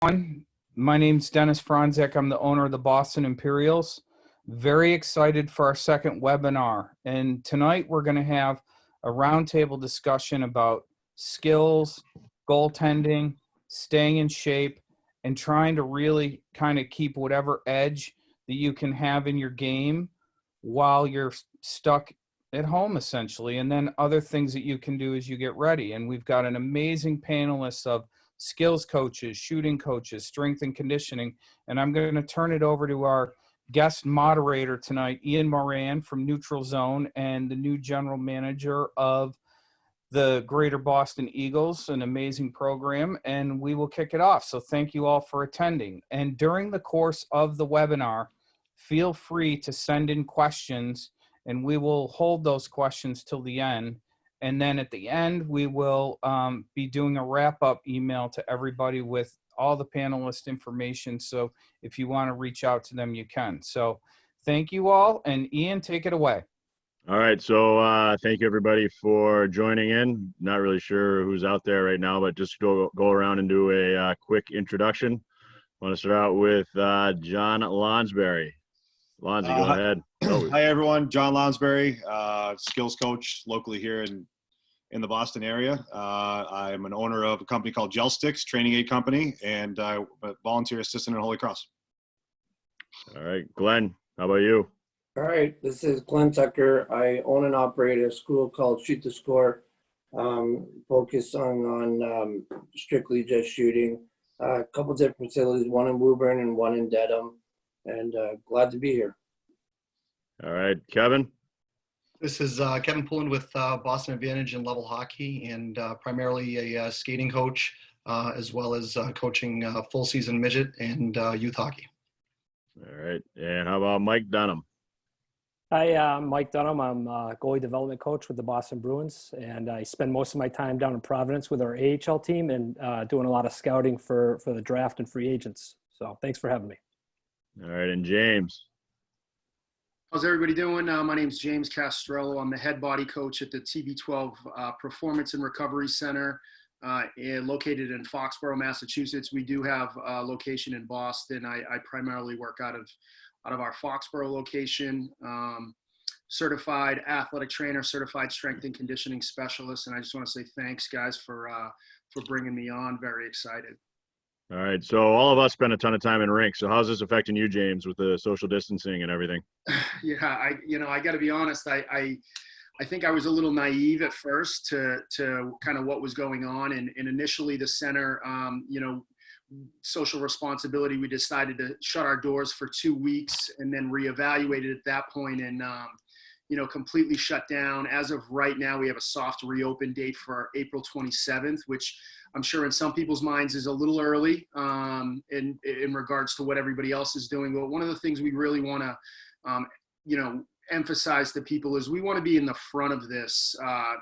My name's Dennis Franzek. I'm the owner of the Boston Imperials. Very excited for our second webinar. And tonight we're going to have a roundtable discussion about skills, goaltending, staying in shape, and trying to really kind of keep whatever edge that you can have in your game while you're stuck at home, essentially. And then other things that you can do as you get ready. And we've got an amazing panelist of skills coaches, shooting coaches, strength and conditioning. And I'm going to turn it over to our guest moderator tonight, Ian Moran from Neutral Zone and the new general manager of the Greater Boston Eagles, an amazing program, and we will kick it off. So thank you all for attending. And during the course of the webinar, feel free to send in questions, and we will hold those questions till the end. And then at the end, we will be doing a wrap-up email to everybody with all the panelist information. So if you want to reach out to them, you can. So thank you all. And Ian, take it away. All right. So thank you, everybody, for joining in. Not really sure who's out there right now, but just go around and do a quick introduction. I want to start out with John Lounsbury. Lonzy, go ahead. Hi, everyone. John Lounsbury, skills coach locally here in the Boston area. I'm an owner of a company called Gel Sticks, training aid company, and a volunteer assistant at Holy Cross. All right. Glenn, how about you? All right, this is Glen Tucker. I own and operate a school called Shoot the Score, focused on strictly just shooting. A couple different facilities, one in Woburn and one in Dedham, and glad to be here. All right, Kevin. This is Kevin Poulin with Boston Advantage and Lovell Hockey, and primarily a skating coach, as well as coaching full season midget and youth hockey. All right, and how about Mike Dunham? Hi, I'm Mike Dunham. I'm a goalie development coach with the Boston Bruins, and I spend most of my time down in Providence with our AHL team and doing a lot of scouting for the draft and free agents. So thanks for having me. All right, and James. How's everybody doing? My name is James Castrello. I'm the head body coach at the TB12 Performance and Recovery Center located in Foxborough, Massachusetts. We do have a location in Boston. I primarily work out of our Foxborough location, certified athletic trainer, certified strength and conditioning specialist. And I just want to say thanks, guys, for bringing me on. Very excited. All right. So all of us spend a ton of time in rinks. So how's this affecting you, James, with the social distancing and everything? Yeah, I got to be honest. I think I was a little naive at first to kind of what was going on. And initially the center, social responsibility, we decided to shut our doors for 2 weeks and then reevaluated at that point and, completely shut down. As of right now, we have a soft reopen date for April 27th, which I'm sure in some people's minds is a little early in regards to what everybody else is doing. But one of the things we really want to, emphasize to people is we want to be in the front of this,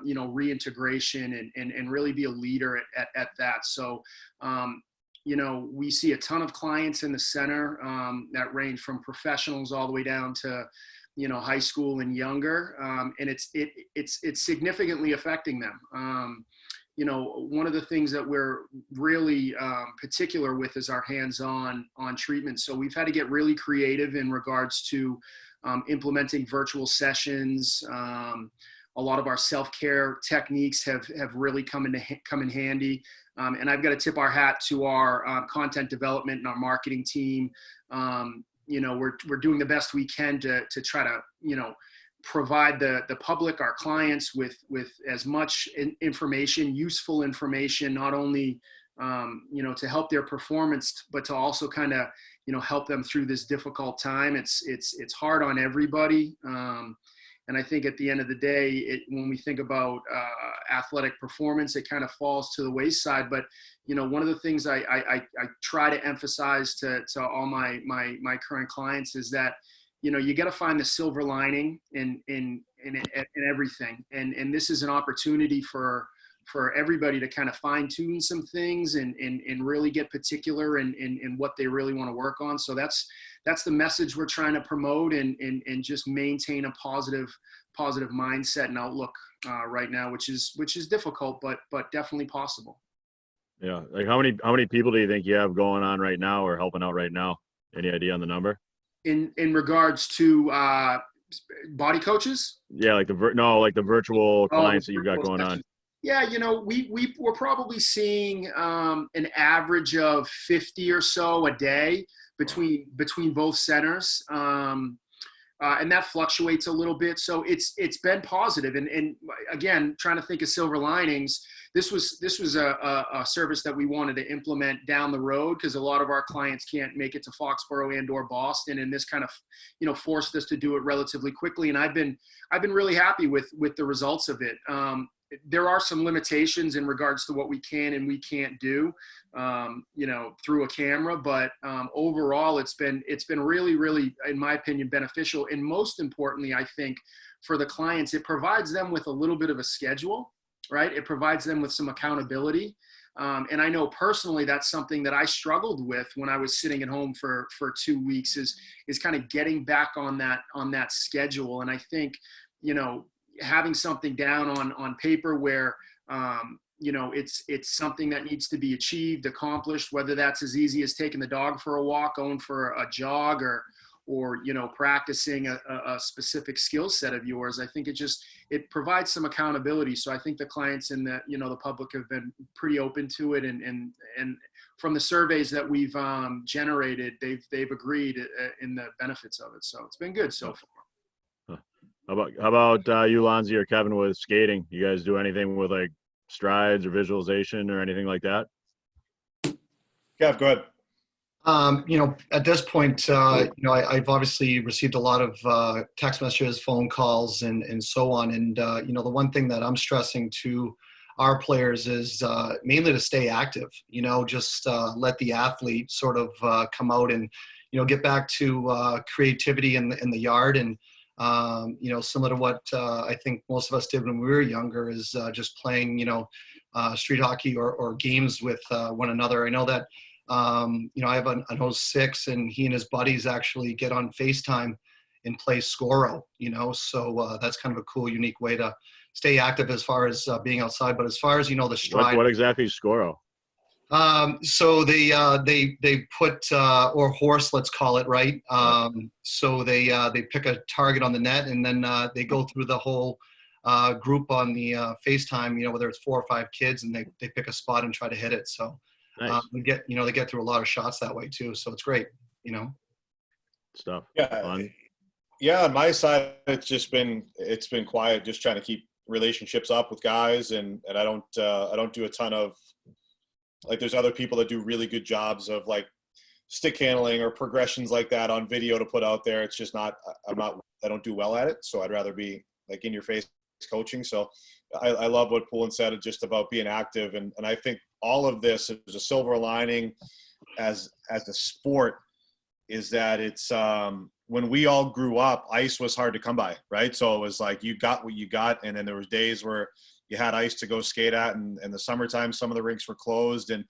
reintegration and really be a leader at that. So, we see a ton of clients in the center that range from professionals all the way down to, high school and younger, and it's significantly affecting them. One of the things that we're really particular with is our hands-on treatment. So we've had to get really creative in regards to implementing virtual sessions. A lot of our self-care techniques have really come in handy. And I've got to tip our hat to our content development and our marketing team. We're doing the best we can to try to, provide the public, our clients with as much information, useful information, not only, to help their performance, but to also kind of, help them through this difficult time. It's hard on everybody. And I think at the end of the day, when we think about athletic performance, it kind of falls to the wayside. But, one of the things I try to emphasize to all my current clients is that, you got to find the silver lining in everything. And this is an opportunity for everybody to kind of fine tune some things and really get particular in what they really want to work on. So that's the message we're trying to promote and just maintain a positive mindset and outlook right now, which is difficult, but definitely possible. Yeah. Like how many people do you think you have going on right now or helping out right now? Any idea on the number? In regards to body coaches? Yeah, like the virtual Oh, the clients that you've got virtual going on. sessions. Yeah, we're probably seeing an average of 50 or so a day between both centers. And that fluctuates a little bit. So it's been positive. And again, trying to think of silver linings, this was a service that we wanted to implement down the road because a lot of our clients can't make it to Foxborough and or Boston. And this kind of, forced us to do it relatively quickly. And I've been really happy with the results of it. There are some limitations in regards to what we can and we can't do, through a camera. But overall, it's been really, really, in my opinion, beneficial. And most importantly, I think for the clients, it provides them with a little bit of a schedule, right? It provides them with some accountability. And I know personally, that's something that I struggled with when I was sitting at home for 2 weeks is kind of getting back on that schedule. And I think, having something down on paper where, it's something that needs to be achieved, accomplished, whether that's as easy as taking the dog for a walk, going for a jog, or practicing a specific skill set of yours. I think it provides some accountability. So I think the clients and the public have been pretty open to it. And from the surveys that we've generated, they've agreed in the benefits of it. So it's been good so far. How about you, Lonzy or Kevin, with skating? You guys do anything with like strides or visualization or anything like that? Kev, go ahead. At this point, I've obviously received a lot of text messages, phone calls, and so on. And, the one thing that I'm stressing to our players is mainly to stay active, just let the athlete sort of come out and, get back to creativity in the yard. And, similar to what I think most of us did when we were younger is just playing, street hockey or games with one another. I know that, I have an 06 and he and his buddies actually get on FaceTime and play Scoro, so that's kind of a cool, unique way to stay active as far as being outside. But as far as, the stride. What exactly is Scoro? So they put or horse, let's call it, right. So they pick a target on the net and then they go through the whole group on the FaceTime, whether it's 4 or 5 kids, and they pick a spot and try to hit it. So nice. they get through a lot of shots that way too. So it's great, Stuff. Yeah. Fun. Yeah. On my side, it's been quiet, just trying to keep relationships up with guys. And I don't do a ton of, like, there's other people that do really good jobs of like stick handling or progressions like that on video to put out there. It's just I don't do well at it. So I'd rather be like in your face coaching. So I love what Poulin said just about being active. And I think all of this is a silver lining as a sport is that it's when we all grew up, ice was hard to come by, right? So it was like you got what you got. And then there was days where you had ice to go skate at, and in the summertime, some of the rinks were closed, and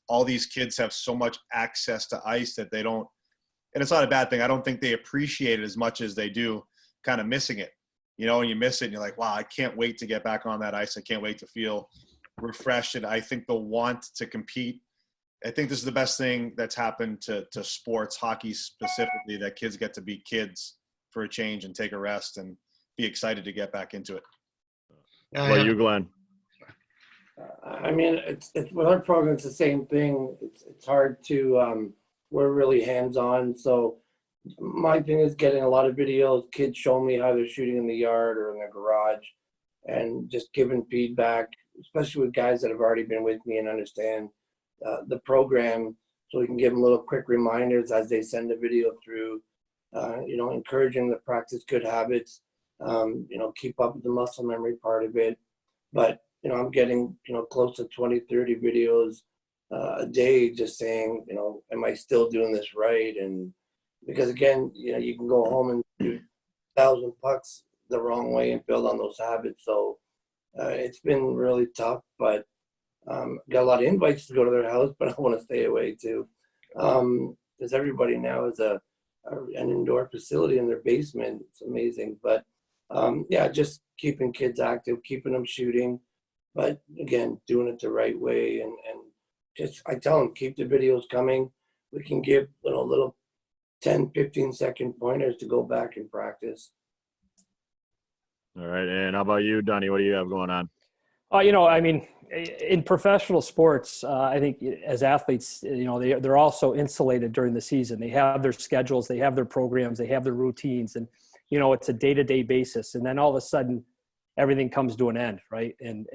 all these kids have so much access to ice that they don't, and it's not a bad thing. I don't think they appreciate it as much as they do kind of missing it, and you miss it and you're like, wow, I can't wait to get back on that ice. I can't wait to feel refreshed. And I think the want to compete, I think this is the best thing that's happened to sports, hockey specifically, that kids get to be kids for a change and take a rest and be excited to get back into it. What about you, Glenn? I mean, it's with our program, it's the same thing. It's hard to, we're really hands-on. So my thing is getting a lot of videos, kids show me how they're shooting in the yard or in their garage, and just giving feedback, especially with guys that have already been with me and understand the program, so we can give them little quick reminders as they send a video through, encouraging them to practice good habits, keep up with the muscle memory part of it. But, I'm getting, close to 20, 30 videos a day just saying, am I still doing this right? And because again, you can go home and do 1,000 pucks the wrong way and build on those habits. So it's been really tough, but got a lot of invites to go to their house, but I want to stay away too. Because everybody now has an indoor facility in their basement. It's amazing. But just keeping kids active, keeping them shooting, but again, doing it the right way and just I tell them keep the videos coming. We can give little 10, 15-second pointers to go back and practice. All right. And how about you, Donnie? What do you have going on? I mean, in professional sports, I think as athletes, they're also insulated during the season. They have their schedules, they have their programs, they have their routines, and it's a day-to-day basis. And then all of a sudden, everything comes to an end, right? And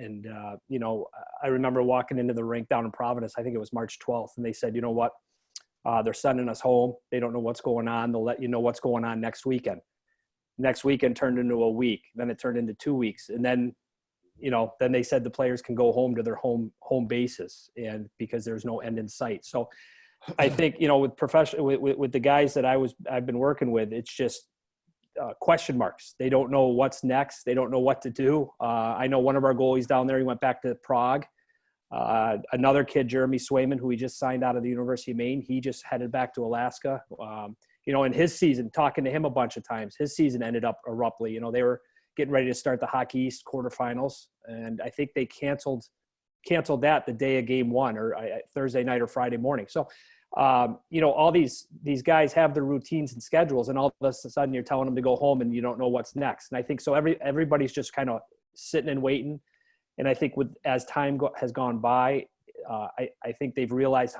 I remember walking into the rink down in Providence. I think it was March 12th, and they said, you know what? They're sending us home. They don't know what's going on. They'll let you know what's going on next weekend. Next weekend turned into a week. Then it turned into 2 weeks, and then they said the players can go home to their home bases, and because there's no end in sight. So I think, with the guys that I've been working with, it's just question marks. They don't know what's next. They don't know what to do. I know one of our goalies down there, he went back to Prague. Another kid, Jeremy Swayman, who he just signed out of the University of Maine, he just headed back to Alaska. In his season, talking to him a bunch of times, his season ended up abruptly. They were getting ready to start the Hockey East quarterfinals, and I think they canceled that the day of game one, or Thursday night or Friday morning. So, all these guys have their routines and schedules, and all of a sudden you're telling them to go home, and you don't know what's next. And I think so. Everybody's just kind of sitting and waiting. And I think as time has gone by, I think they've realized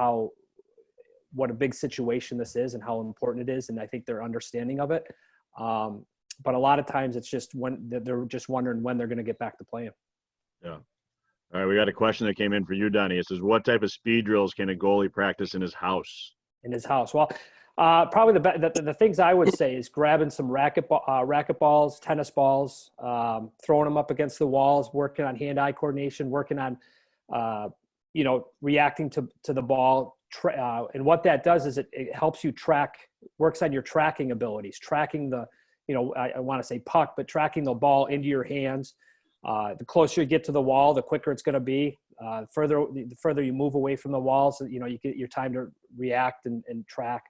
what a big situation this is and how important it is, and I think they're understanding of it. But a lot of times it's just when they're just wondering when they're going to get back to playing. Yeah. All right. We got a question that came in for you, Donnie. It says, what type of speed drills can a goalie practice in his house? In his house. Well, probably the things I would say is grabbing some racket balls, tennis balls, throwing them up against the walls, working on hand-eye coordination, working on, reacting to the ball. And what that does is it helps you works on your tracking abilities, tracking the, I want to say puck, but tracking the ball into your hands. The closer you get to the wall, the quicker it's going to be. The further you move away from the walls, you get your time to react and track.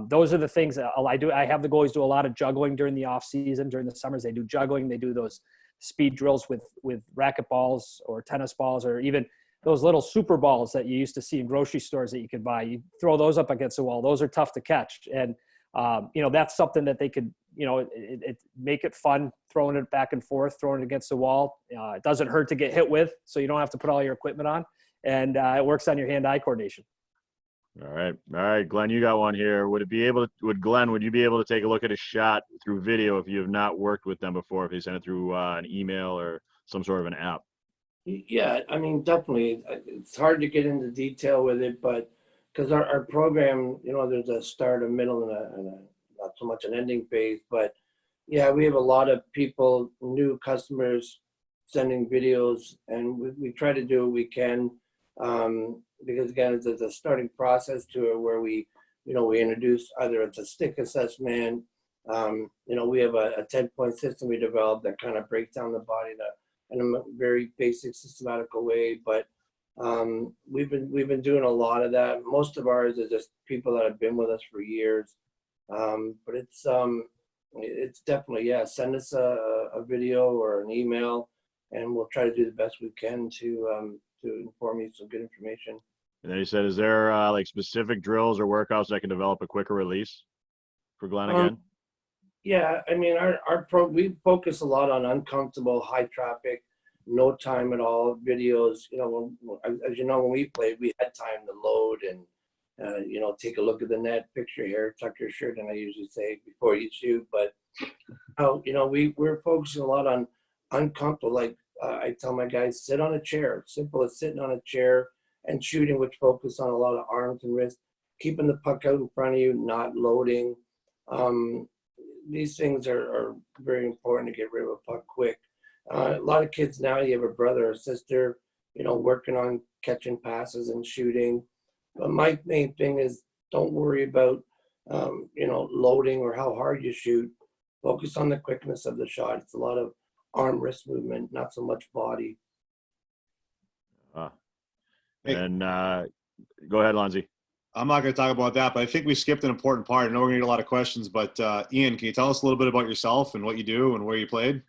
Those are the things that I do. I have the goalies do a lot of juggling during the off season. During the summers, they do juggling. They do those speed drills with racket balls or tennis balls, or even those little super balls that you used to see in grocery stores that you could buy. You throw those up against the wall. Those are tough to catch. And, that's something that they could, it make it fun, throwing it back and forth, throwing it against the wall. It doesn't hurt to get hit with, so you don't have to put all your equipment on. And it works on your hand-eye coordination. All right, Glenn, you got one here. Would you be able to take a look at a shot through video if you have not worked with them before, if they send it through an email or some sort of an app? Yeah, I mean, definitely. It's hard to get into detail with it, but because our program, there's a start, a middle, and a not so much an ending phase. But yeah, we have a lot of people, new customers, sending videos, and we try to do what we can. Because again, there's a starting process to it where we introduce either it's a stick assessment. We have a 10-point system we developed that kind of breaks down the body in a very basic, systematical way. But we've been doing a lot of that. Most of ours is just people that have been with us for years. But it's definitely, send us a video or an email, and we'll try to do the best we can to inform you some good information. And then he said, is there like specific drills or workouts that can develop a quicker release for Glenn again? Yeah, I mean, we focus a lot on uncomfortable, high traffic, no time at all videos. When we played, we had time to load and take a look at the net, fix your hair, tuck your shirt, and I usually say before you shoot. But we're focusing a lot on uncomfortable. Like I tell my guys, sit on a chair. Simple as sitting on a chair and shooting, which focus on a lot of arms and wrists, keeping the puck out in front of you, not loading. These things are very important to get rid of a puck quick. A lot of kids now, you have a brother or sister, working on catching passes and shooting. But my main thing is don't worry about, loading or how hard you shoot. Focus on the quickness of the shot. It's a lot of arm wrist movement, not so much body. And go ahead, Lonzy. I'm not going to talk about that, but I think we skipped an important part. I know we're going to get a lot of questions, but Ian, can you tell us a little bit about yourself and what you do and where you played?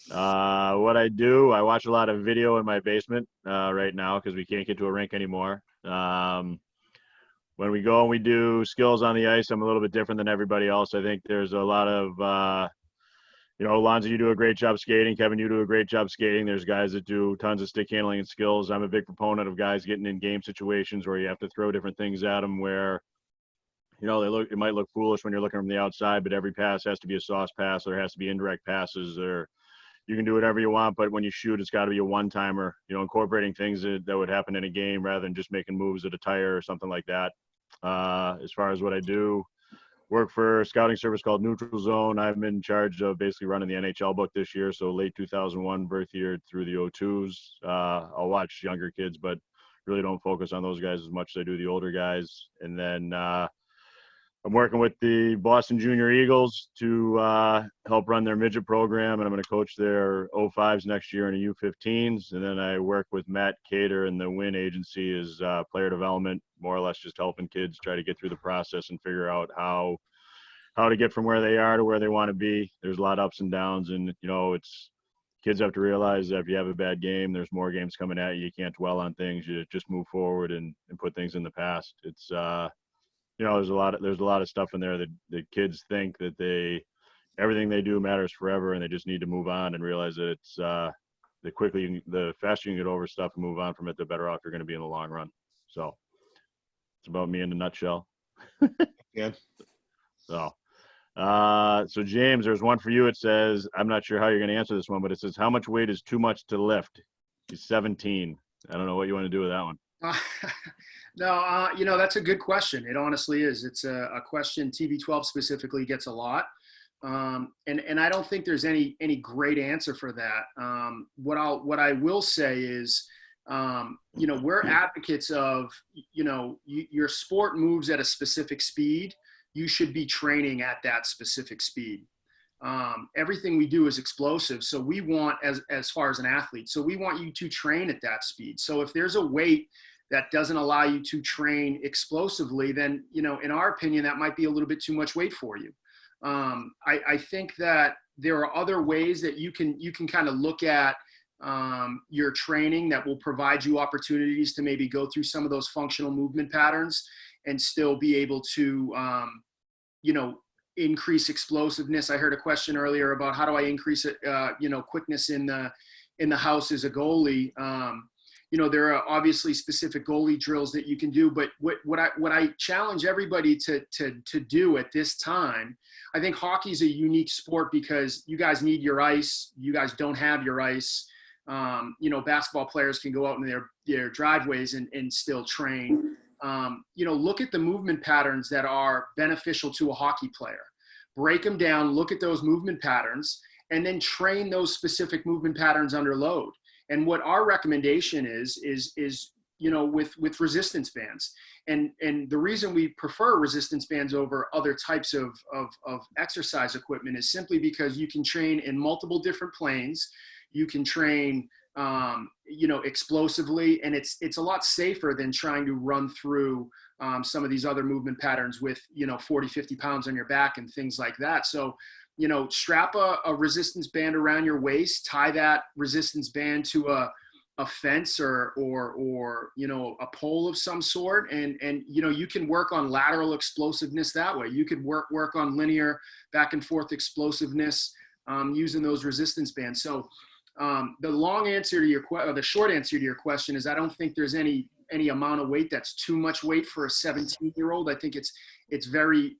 What I do, I watch a lot of video in my basement right now because we can't get to a rink anymore. When we go and we do skills on the ice, I'm a little bit different than everybody else. I think there's a lot of, Lonzo, you do a great job skating. Kevin, you do a great job skating. There's guys that do tons of stick handling and skills. I'm a big proponent of guys getting in game situations where you have to throw different things at them where, it might look foolish when you're looking from the outside, but every pass has to be a sauce pass. There has to be indirect passes, or you can do whatever you want, but when you shoot, it's got to be a one-timer, incorporating things that would happen in a game rather than just making moves at a tire or something like that. As far as what I do, work for a scouting service called Neutral Zone. I'm in charge of basically running the NHL book this year, so late 2001 birth year through the 02s. I'll watch younger kids, but really don't focus on those guys as much as I do the older guys. And then I'm working with the Boston Junior Eagles to help run their midget program, and I'm going to coach their 05s next year in the U15s. And then I work with Matt Cater and the WIN agency as player development, more or less just helping kids try to get through the process and figure out how to get from where they are to where they want to be. There's a lot of ups and downs, and it's kids have to realize that if you have a bad game, there's more games coming at you. You can't dwell on things. You just move forward and put things in the past. It's there's a lot of stuff in there that the kids think that everything they do matters forever, and they just need to move on and realize that it's the faster you can get over stuff and move on from it, the better off you're going to be in the long run. So it's about me in a nutshell. Yeah. So James, there's one for you. It says, I'm not sure how you're going to answer this one, but it says, how much weight is too much to lift? He's 17. I don't know what you want to do with that one. No, that's a good question. It honestly is. It's a question TB12 specifically gets a lot. And I don't think there's any great answer for that. What I will say is, we're advocates of, your sport moves at a specific speed. You should be training at that specific speed. Everything we do is explosive. So we want, as far as an athlete, so we want you to train at that speed. So if there's a weight that doesn't allow you to train explosively, then, in our opinion, that might be a little bit too much weight for you. I think that there are other ways that you can kind of look at your training that will provide you opportunities to maybe go through some of those functional movement patterns and still be able to, increase explosiveness. I heard a question earlier about how do I increase quickness in the house as a goalie. There are obviously specific goalie drills that you can do, but what I challenge everybody to do at this time, I think hockey is a unique sport because you guys need your ice. You guys don't have your ice. Basketball players can go out in their driveways and still train. Look at the movement patterns that are beneficial to a hockey player. Break them down, look at those movement patterns, and then train those specific movement patterns under load. And what our recommendation is with resistance bands. And the reason we prefer resistance bands over other types of exercise equipment is simply because you can train in multiple different planes. You can train, explosively, and it's a lot safer than trying to run through some of these other movement patterns with, 40, 50 pounds on your back and things like that. So, strap a resistance band around your waist, tie that resistance band to a fence or a pole of some sort. And you can work on lateral explosiveness that way. You could work on linear back and forth explosiveness using those resistance bands. So the short answer to your question is I don't think there's any amount of weight that's too much weight for a 17-year-old. I think it's very,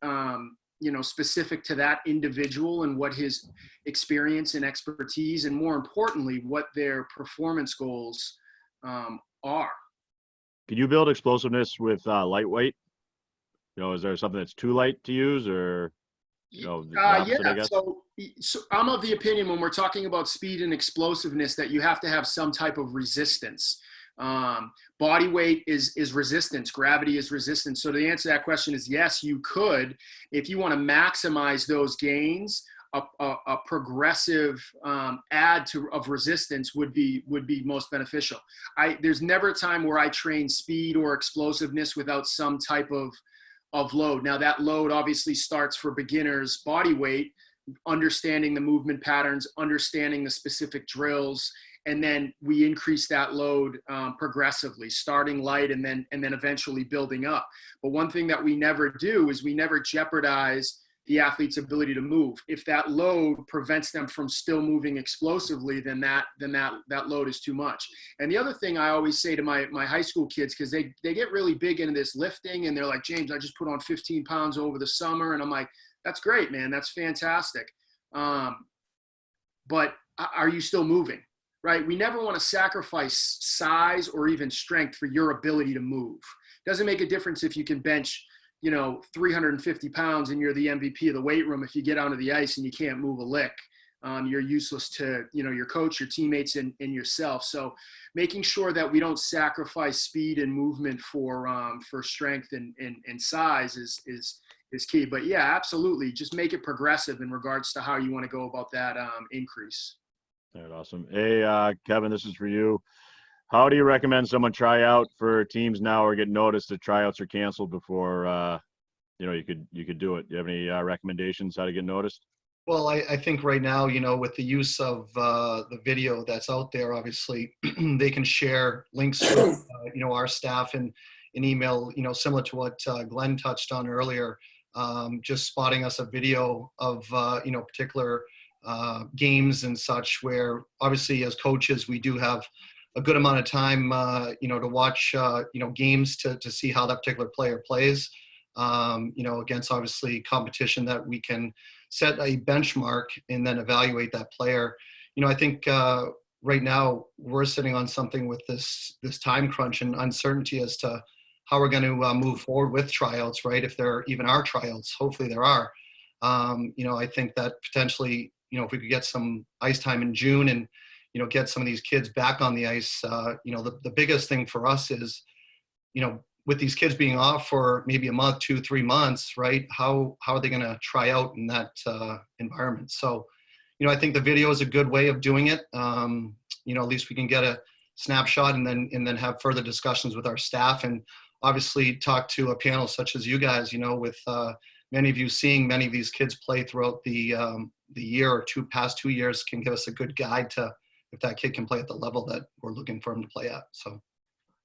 specific to that individual and what his experience and expertise, and more importantly, what their performance goals are. Can you build explosiveness with lightweight? Is there something that's too light to use, or the opposite, I guess? So I'm of the opinion when we're talking about speed and explosiveness that you have to have some type of resistance. Body weight is resistance. Gravity is resistance. So to answer that question is yes, you could, if you want to maximize those gains, a progressive add of resistance would be most beneficial. There's never a time where I train speed or explosiveness without some type of load. Now that load obviously starts for beginners body weight understanding the movement patterns, understanding the specific drills, and then we increase that load progressively, starting light and then eventually building up. But one thing that we never do is we never jeopardize the athlete's ability to move. If that load prevents them from still moving explosively, then that load is too much. And the other thing I always say to my high school kids, because they get really big into this lifting, and they're like, James, I just put on 15 pounds over the summer. And I'm like, that's great, man. That's fantastic. But are you still moving? Right? We never want to sacrifice size or even strength for your ability to move. Doesn't make a difference if you can bench, 350 pounds and you're the MVP of the weight room. If you get onto the ice and you can't move a lick, you're useless to, your coach, your teammates, and yourself. So making sure that we don't sacrifice speed and movement for strength and size is key. But yeah, absolutely. Just make it progressive in regards to how you want to go about that increase. All right, awesome. Hey, Kevin, this is for you. How do you recommend someone try out for teams now or get noticed that tryouts are canceled before, you could do it? Do you have any recommendations how to get noticed? Well, I think right now, with the use of the video that's out there, obviously they can share links with, our staff and an email, similar to what Glen touched on earlier, just spotting us a video of, particular games and such, where obviously as coaches we do have a good amount of time to watch games to see how that particular player plays, against obviously competition that we can set a benchmark and then evaluate that player. I think right now we're sitting on something with this time crunch and uncertainty as to how we're going to move forward with tryouts, right? If there even are tryouts, hopefully there are. I think that potentially, if we could get some ice time in June and, get some of these kids back on the ice, the biggest thing for us is, with these kids being off for maybe a month, 2-3 months, right? How are they going to try out in that environment? So, I think the video is a good way of doing it. At least we can get a snapshot and then have further discussions with our staff, and obviously talk to a panel such as you guys, with many of you seeing many of these kids play throughout the year or past 2 years can give us a good guide to if that kid can play at the level that we're looking for him to play at. So,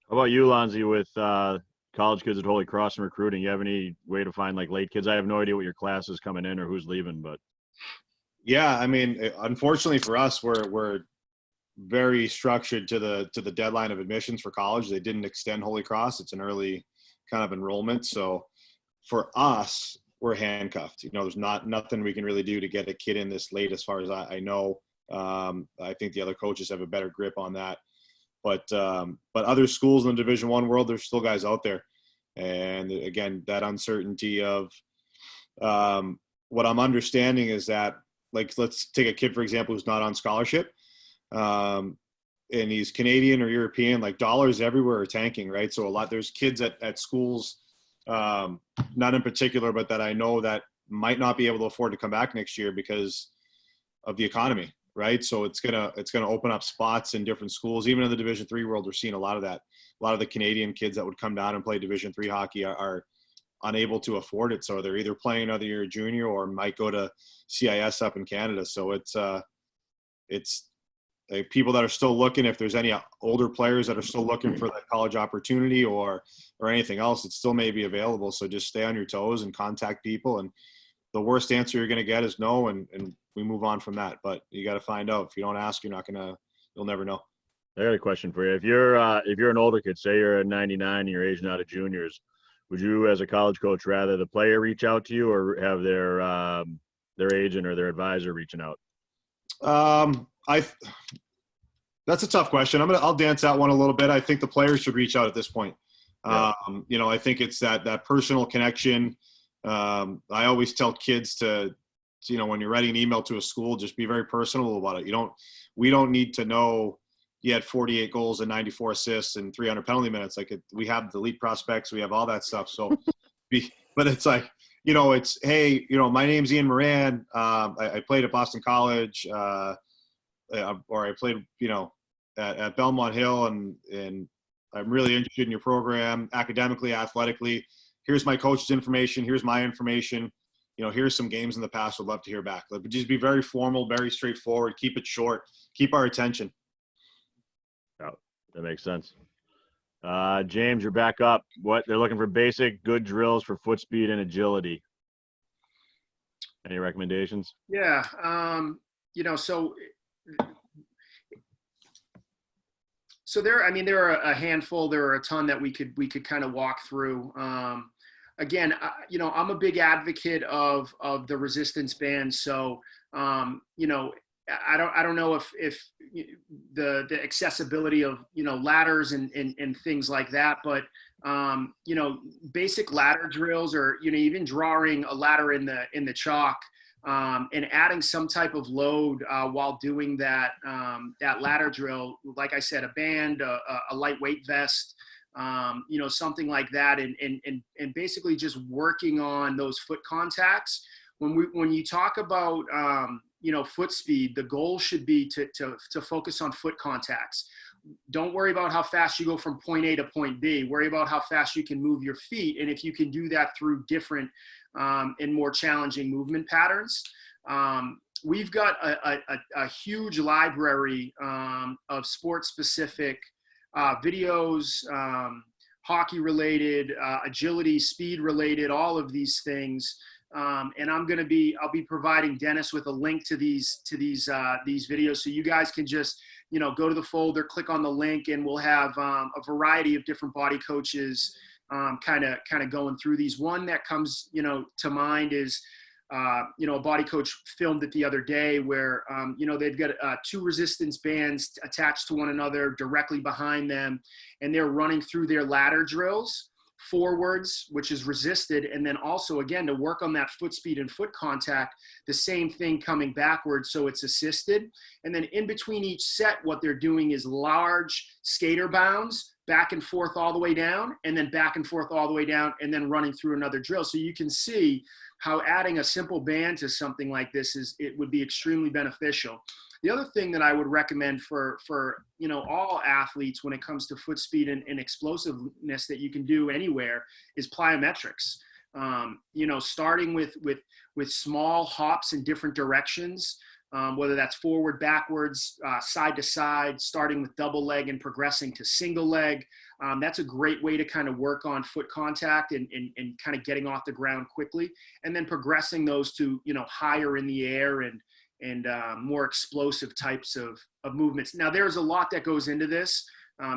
how about you, Lonzy, with college kids at Holy Cross and recruiting? You have any way to find like late kids? I have no idea what your class is coming in or who's leaving, but. Yeah, I mean, unfortunately for us, we're very structured to the deadline of admissions for college. They didn't extend Holy Cross. It's an early kind of enrollment. So for us, we're handcuffed. There's nothing we can really do to get a kid in this late, as far as I know. I think the other coaches have a better grip on that. But other schools in the Division I world, there's still guys out there. And again, that uncertainty of what I'm understanding is that, like, let's take a kid, for example, who's not on scholarship. And he's Canadian or European, like dollars everywhere are tanking, right? So there's kids at schools, not in particular, but that I know that might not be able to afford to come back next year because of the economy, right? So it's gonna open up spots in different schools. Even in the Division III world, we're seeing a lot of that. A lot of the Canadian kids that would come down and play Division III hockey are unable to afford it. So they're either playing another year junior or might go to CIS up in Canada. So it's people that are still looking, if there's any older players that are still looking for that college opportunity or anything else, it still may be available. So just stay on your toes and contact people. And the worst answer you're going to get is no. And we move on from that, but you got to find out. If you don't ask, you'll never know. I got a question for you. If you're an older kid, say you're a 99 and you're aging out of juniors, would you, as a college coach, rather the player reach out to you or have their agent or their advisor reaching out? That's a tough question. I'll dance that one a little bit. I think the players should reach out at this point. Yeah. I think it's that personal connection. I always tell kids to, when you're writing an email to a school, just be very personal about it. We don't need to know you had 48 goals and 94 assists and 300 penalty minutes. We have the elite prospects, we have all that stuff. So, but it's like, it's, hey, my name's Ian Moran. I played at Boston College, or I played, at Belmont Hill, and I'm really interested in your program, academically, athletically. Here's my coach's information. Here's my information. here's some games in the past. Would love to hear back. But just be very formal, very straightforward. Keep it short. Keep our attention. Oh, that makes sense. James, you're back up. What they're looking for: basic, good drills for foot speed and agility. Any recommendations? Yeah. So there are a handful. There are a ton that we could kind of walk through. Again, I'm a big advocate of the resistance band. So, I don't know if the accessibility of, ladders and things like that, but, basic ladder drills, or, even drawing a ladder in the chalk, and adding some type of load while doing that ladder drill. Like I said, a band, a lightweight vest, something like that, and basically just working on those foot contacts. When you talk about foot speed, the goal should be to focus on foot contacts. Don't worry about how fast you go from point A to point B. Worry about how fast you can move your feet, and if you can do that through different and more challenging movement patterns. We've got a huge library of sports-specific videos, hockey-related, agility, speed-related, all of these things. And I'll be providing Dennis with a link to these videos, so you guys can just go to the folder, click on the link, and we'll have a variety of different body coaches kind of going through these. One that comes to mind is a body coach filmed it the other day where they've got two resistance bands attached to one another directly behind them, and they're running through their ladder drills forwards, which is resisted, and then also, again, to work on that foot speed and foot contact, the same thing coming backwards, so it's assisted. And then in between each set, what they're doing is large skater bounds back and forth all the way down, and then back and forth all the way down, and then running through another drill. So you can see how adding a simple band to something like this would be extremely beneficial. The other thing that I would recommend for all athletes when it comes to foot speed and explosiveness that you can do anywhere is plyometrics. Starting with small hops in different directions, whether that's forward, backwards, side to side, starting with double leg and progressing to single leg. That's a great way to kind of work on foot contact and kind of getting off the ground quickly, and then progressing those to higher in the air and more explosive types of movements. Now, there's a lot that goes into this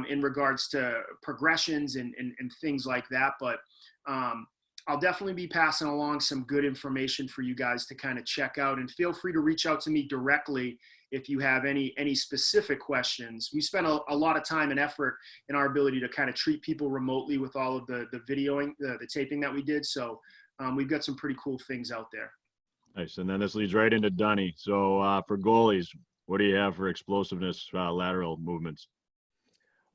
in regards to progressions and things like that, but I'll definitely be passing along some good information for you guys to kind of check out, and feel free to reach out to me directly if you have any specific questions. We spend a lot of time and effort in our ability to kind of treat people remotely with all of the videoing, the taping that we did. So we've got some pretty cool things out there. Nice. And then this leads right into Dunny. So for goalies, what do you have for explosiveness, lateral movements?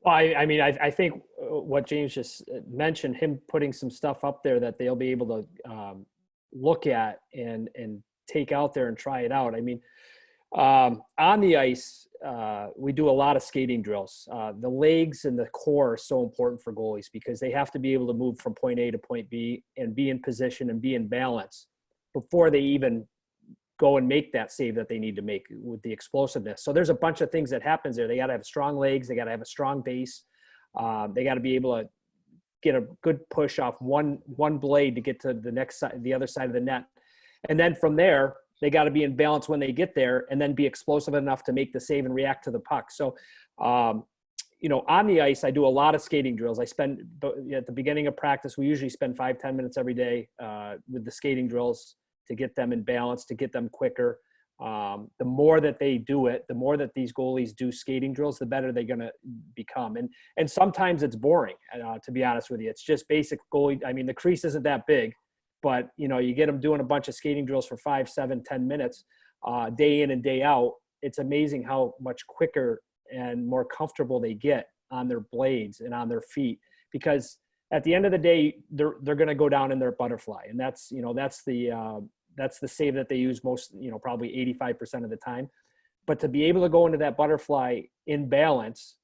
Well, I think what James just mentioned, him putting some stuff up there that they'll be able to look at and take out there and try it out. On the ice, we do a lot of skating drills. The legs and the core are so important for goalies because they have to be able to move from point A to point B and be in position and be in balance before they even go and make that save that they need to make with the explosiveness. So there's a bunch of things that happens there. They got to have strong legs. They got to have a strong base. They got to be able to get a good push off one blade to get to the next side, the other side of the net. And then from there, they got to be in balance when they get there, and then be explosive enough to make the save and react to the puck. So, on the ice, I do a lot of skating drills. At the beginning of practice, we usually spend 5-10 minutes every day with the skating drills to get them in balance, to get them quicker. The more that they do it, the more that these goalies do skating drills, the better they're going to become. And sometimes it's boring, to be honest with you. It's just basic goalie. The crease isn't that big, but you get them doing a bunch of skating drills for 5, 7, 10 minutes, day in and day out. It's amazing how much quicker and more comfortable they get on their blades and on their feet, because at the end of the day, they're going to go down in their butterfly. And that's the save that they use most, probably 85% of the time. But to be able to go into that butterfly in balance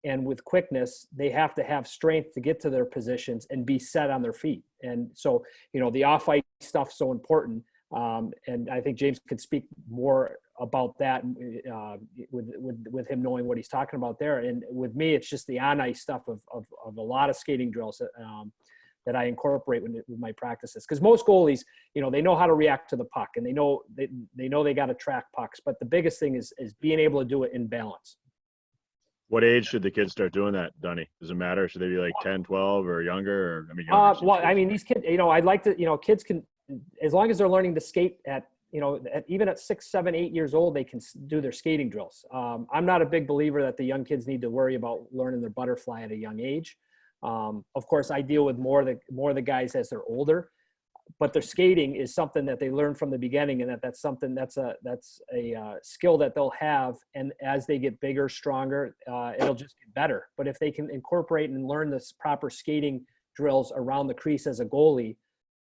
And with quickness, they have to have strength to get to their positions and be set on their feet. And so, the off-ice stuff's so important. And I think James could speak more about that with him knowing what he's talking about there. And with me, it's just the on-ice stuff of a lot of skating drills that I incorporate with my practices. Because most goalies, they know how to react to the puck, and they know they got to track pucks. But the biggest thing is being able to do it in balance. What age should the kids start doing that, Dunny? Does it matter? Should they be like 10, 12 or younger? Or, these kids, I'd like to, kids can, as long as they're learning to skate even at 6, 7, 8 years old, they can do their skating drills. I'm not a big believer that the young kids need to worry about learning their butterfly at a young age. Of course, I deal with more of the guys as they're older, but their skating is something that they learn from the beginning, and that's something that's a skill that they'll have. And as they get bigger, stronger, it'll just get better. But if they can incorporate and learn this proper skating drills around the crease as a goalie,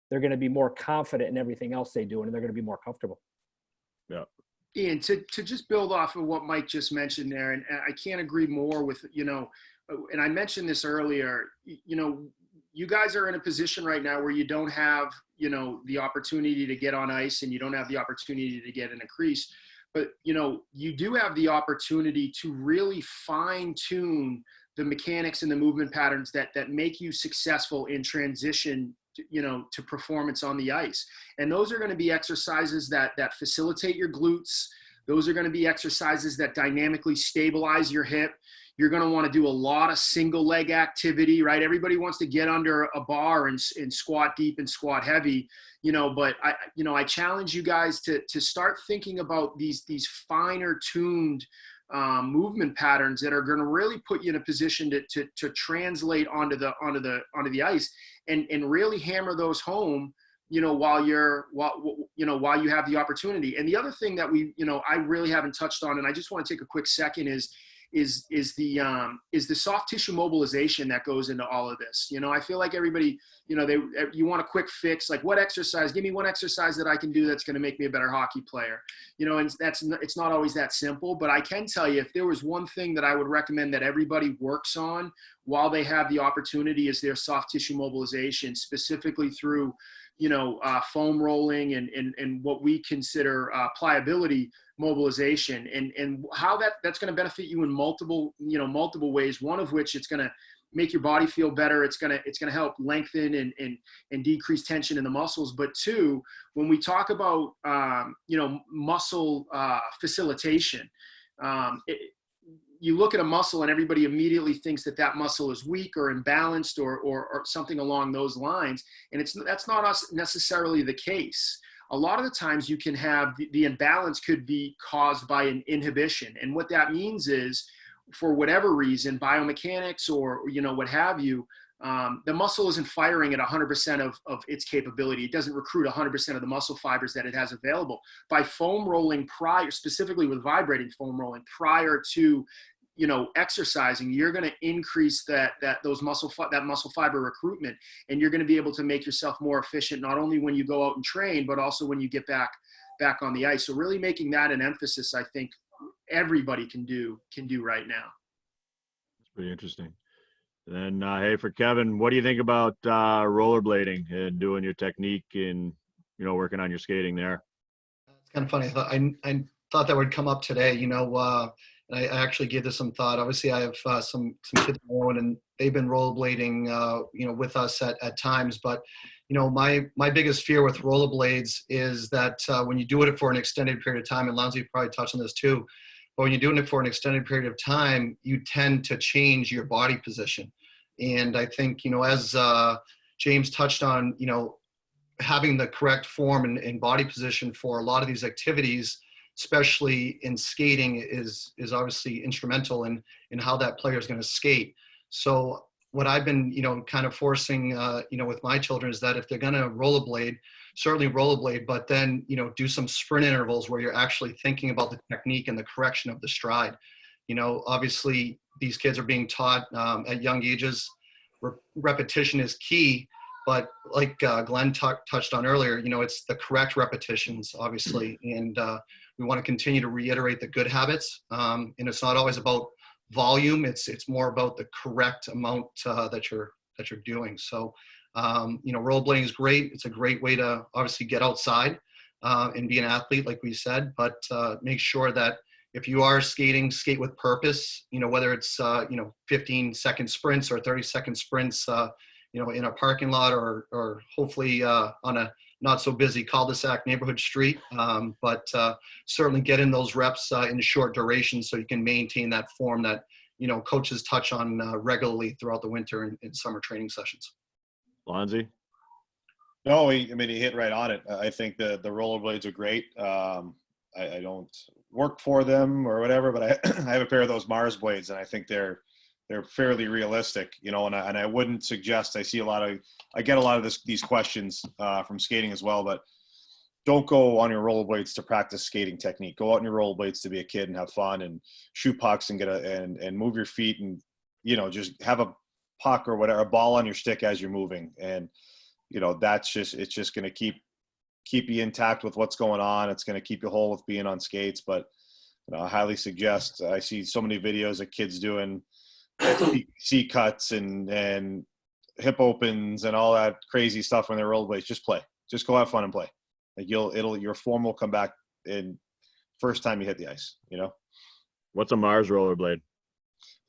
they're going to be more confident in everything else they do, and they're going to be more comfortable. Yeah. Ian, to just build off of what Mike just mentioned there, and I can't agree more with, and I mentioned this earlier, you guys are in a position right now where you don't have, the opportunity to get on ice, and you don't have the opportunity to get in a crease, but, you do have the opportunity to really fine tune the mechanics and the movement patterns that make you successful in transition to performance on the ice. And those are going to be exercises that facilitate your glutes. Those are going to be exercises that dynamically stabilize your hip. You're going to want to do a lot of single leg activity, right? Everybody wants to get under a bar and squat deep and squat heavy, but I challenge you guys to start thinking about these finer tuned movement patterns that are going to really put you in a position to translate onto the ice and really hammer those home, while you have the opportunity. And the other thing that I really haven't touched on, and I just want to take a quick second, is the soft tissue mobilization that goes into all of this. I feel like everybody, you want a quick fix, like what exercise, give me one exercise that I can do that's going to make me a better hockey player, and it's not always that simple. But I can tell you, if there was one thing that I would recommend that everybody works on while they have the opportunity, is their soft tissue mobilization, specifically through, foam rolling and what we consider pliability mobilization, and how that's going to benefit you in multiple ways. One of which, it's going to make your body feel better. It's going to help lengthen and decrease tension in the muscles. But two, when we talk about muscle facilitation, you look at a muscle and everybody immediately thinks that muscle is weak or imbalanced or something along those lines. And that's not necessarily the case. A lot of the times you can have the imbalance could be caused by an inhibition. And what that means is, for whatever reason, biomechanics or what have you, the muscle isn't firing at 100% of its capability. It doesn't recruit 100% of the muscle fibers that it has available. By foam rolling specifically with vibrating foam rolling prior to exercising, you're going to increase that muscle fiber recruitment, and you're going to be able to make yourself more efficient, not only when you go out and train, but also when you get back on the ice. So really making that an emphasis, I think everybody can do right now. That's pretty interesting. And then, hey, for Kevin, what do you think about rollerblading and doing your technique and, working on your skating there? It's kind of funny. I thought that would come up today, and I actually gave this some thought. Obviously, I have some kids of my own, and they've been rollerblading, with us at times. But, my biggest fear with rollerblades is that when you do it for an extended period of time, and Lounsbury probably touched on this too, but when you're doing it for an extended period of time, you tend to change your body position. And I think, as James touched on, having the correct form and body position for a lot of these activities, especially in skating, is obviously instrumental in how that player is going to skate. So what I've been, kind of forcing, with my children is that if they're going to rollerblade, certainly rollerblade, but then, do some sprint intervals where you're actually thinking about the technique and the correction of the stride. Obviously these kids are being taught at young ages, repetition is key, but like Glen touched on earlier, it's the correct repetitions, obviously. And we want to continue to reiterate the good habits. And it's not always about volume. It's more about the correct amount that you're doing. So, rollerblading is great. It's a great way to obviously get outside and be an athlete, like we said, but make sure that if you are skating, skate with purpose, whether it's, 15-second sprints or 30-second sprints, in a parking lot or hopefully on a not so busy cul-de-sac neighborhood street. But certainly get in those reps in short durations so you can maintain that form that, coaches touch on regularly throughout the winter and summer training sessions. Lonzy? No, he hit right on it. I think the rollerblades are great. I don't work for them or whatever, but I have a pair of those Mars blades, and I think they're fairly realistic, and I wouldn't suggest. I get a lot of these questions from skating as well, but don't go on your rollerblades to practice skating technique. Go out on your rollerblades to be a kid and have fun and shoot pucks and and move your feet and just have a puck or whatever, a ball on your stick as you're moving, and it's just going to keep you intact with what's going on. It's going to keep you whole with being on skates, but I highly suggest. I see so many videos of kids doing C cuts and hip opens and all that crazy stuff when they're rollerblades. Just play. Just go have fun and play. Like your form will come back in first time you hit the ice. What's a Mars rollerblade?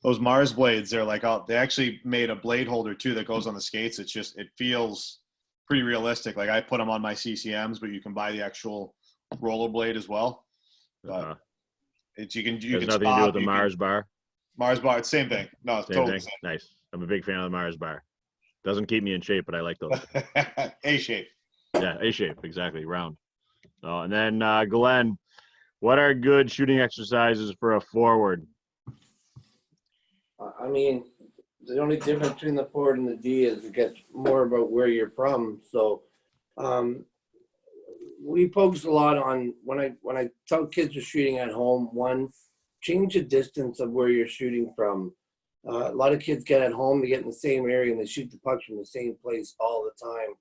Those Mars blades, they actually made a blade holder too that goes on the skates. It feels pretty realistic. Like I put them on my CCMs, but you can buy the actual rollerblade as well. You can nothing stop, to do with the Mars bar. Mars bar, it's same thing. No, it's totally Same. Nice. I'm a big fan of the Mars bar. Doesn't keep me in shape, but I like those. A shape. Yeah, A shape, exactly, round. Oh, and then Glenn, what are good shooting exercises for a forward? The only difference between the forward and the D is it gets more about where you're from. So we focus a lot on when I tell kids are shooting at home, one, change the distance of where you're shooting from. A lot of kids get at home, they get in the same area and they shoot the pucks from the same place all the time.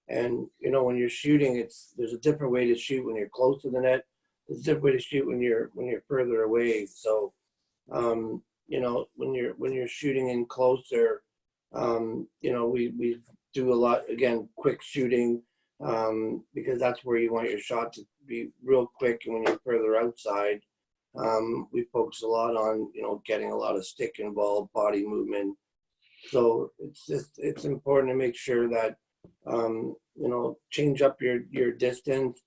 And when you're shooting, there's a different way to shoot when you're close to the net. There's a different way to shoot when you're further away. So when you're shooting in closer, we do a lot, again, quick shooting, because that's where you want your shot to be real quick. And when you're further outside, we focus a lot on, getting a lot of stick involved, body movement. So it's important to make sure that, change up your distance,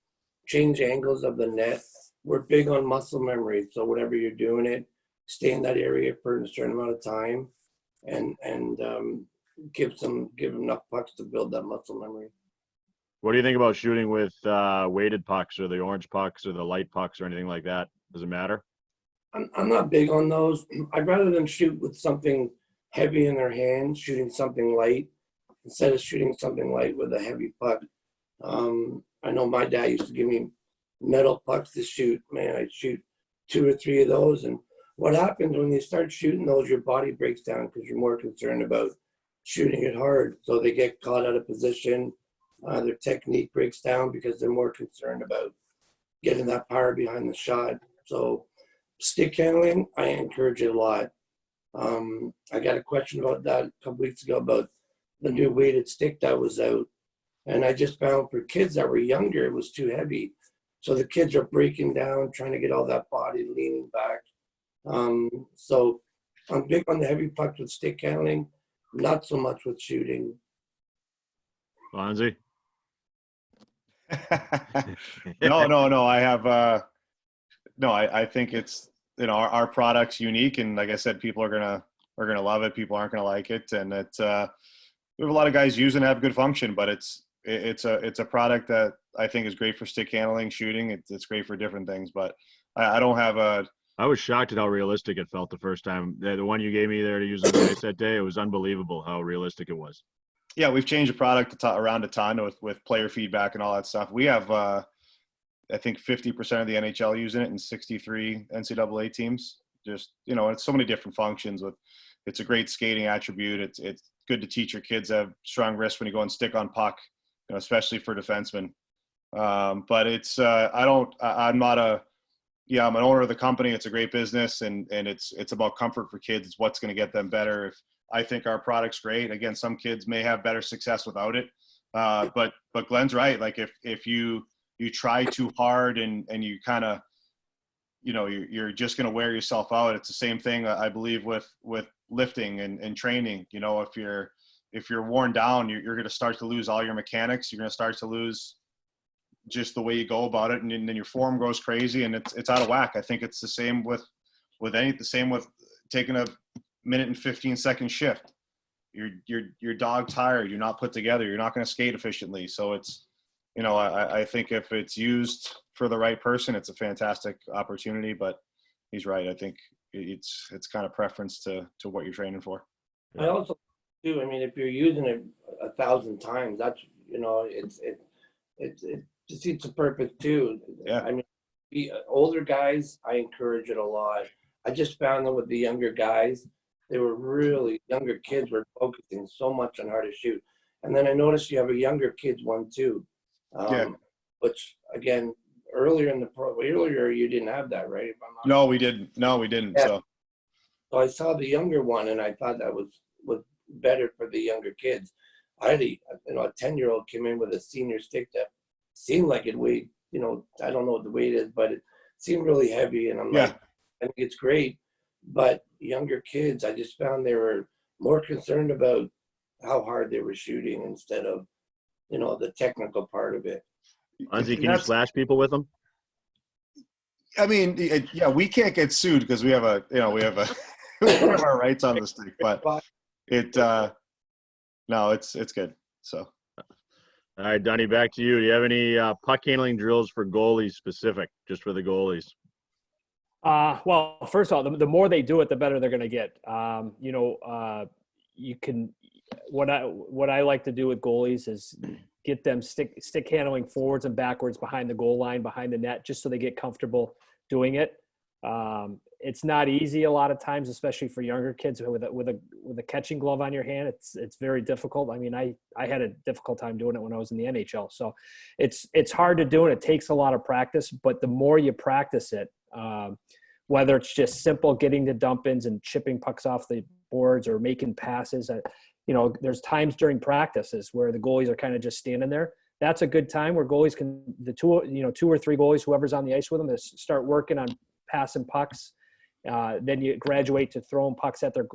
change angles of the net. We're big on muscle memory. So whatever you're doing stay in that area for a certain amount of time and give enough pucks to build that muscle memory. What do you think about shooting with weighted pucks or the orange pucks or the light pucks or anything like that? Does it matter? I'm not big on those. I'd rather them shoot with something heavy in their hands, shooting something light, instead of shooting something light with a heavy puck. I know my dad used to give me metal pucks to shoot. Man, I'd shoot 2 or 3 of those. And what happens when you start shooting those, your body breaks down because you're more concerned about shooting it hard. So they get caught out of position. Their technique breaks down because they're more concerned about getting that power behind the shot. So stick handling, I encourage it a lot. I got a question about that a couple weeks ago about the new weighted stick that was out. And I just found for kids that were younger, it was too heavy. So the kids are breaking down, trying to get all that body leaning back. So I'm big on the heavy pucks with stick handling, not so much with shooting. Lonzy? No. I have, I think it's, our product's unique. And like I said, people are going to love it. People aren't going to like it. And it's, we have a lot of guys using it, have good function, but it's a product that I think is great for stick handling, shooting. It's great for different things, but I don't have I was shocked at how realistic it felt the first time. The one you gave me there to use on the ice that day, it was unbelievable how realistic it was. Yeah, we've changed the product around a ton with player feedback and all that stuff. We have, I think 50% of the NHL using it and 63 NCAA teams. Just, it's so many different functions. It's a great skating attribute. It's good to teach your kids to have strong wrists when you go and stick on puck, especially for defensemen. But it's, I'm not yeah, I'm an owner of the company. It's a great business, and it's about comfort for kids. It's what's going to get them better. If I think our product's great, again, some kids may have better success without it. But Glen's right. Like if you try too hard and you kind of, you're just going to wear yourself out. It's the same thing, I believe, with lifting and training. If you're worn down, you're going to start to lose all your mechanics. You're going to start to lose just the way you go about it, and then your form goes crazy and it's out of whack. I think it's the same with taking a minute and 15-second shift. You're dog tired. You're not put together. You're not going to skate efficiently. So it's, I think if it's used for the right person, it's a fantastic opportunity. But he's right. I think it's kind of preference to what you're training for. I also do. I mean, if you're using it 1,000 times, that's it defeats the purpose too. Yeah. I mean, the older guys, I encourage it a lot. I just found that with the younger guys, younger kids were focusing so much on how to shoot. And then I noticed you have a younger kids one too. Which again, earlier you didn't have that, right? No, we didn't. Yeah. So I saw the younger one and I thought that was better for the younger kids. I had a 10-year-old came in with a senior stick that seemed like it weighed, I don't know what the weight is, but it seemed really heavy. And I'm like, I think it's great. But younger kids, I just found they were more concerned about how hard they were shooting instead of, the technical part of it. Lindsay, can you slash people with them? I mean, we can't get sued because we have we have our rights on the stick, but no, it's good. So. All right, Dunny, back to you. Do you have any puck handling drills for goalies specific, just for the goalies? Well, first of all, the more they do it, the better they're going to get. You can what I like to do with goalies is get them stick handling forwards and backwards behind the goal line, behind the net, just so they get comfortable doing it. It's not easy a lot of times, especially for younger kids with a catching glove on your hand. It's very difficult. I mean, I had a difficult time doing it when I was in the NHL. So it's hard to do and it takes a lot of practice, but the more you practice it, whether it's just simple getting the dump-ins and chipping pucks off the boards or making passes, there's times during practices where the goalies are kind of just standing there. That's a good time where goalies can, two or three goalies, whoever's on the ice with them, is start working on passing pucks. Then you graduate to throwing pucks at their,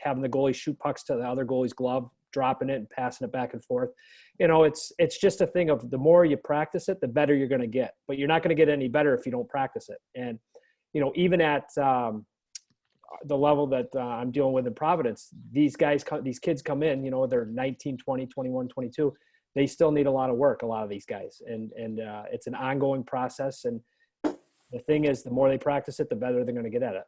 having the goalie shoot pucks to the other goalie's glove, dropping it and passing it back and forth. It's just a thing of the more you practice it, the better you're going to get. But you're not going to get any better if you don't practice it. And, even at the level that I'm dealing with in Providence, these kids come in, they're 19, 20, 21, 22. They still need a lot of work, a lot of these guys. And it's an ongoing process. And the thing is, the more they practice it, the better they're going to get at it.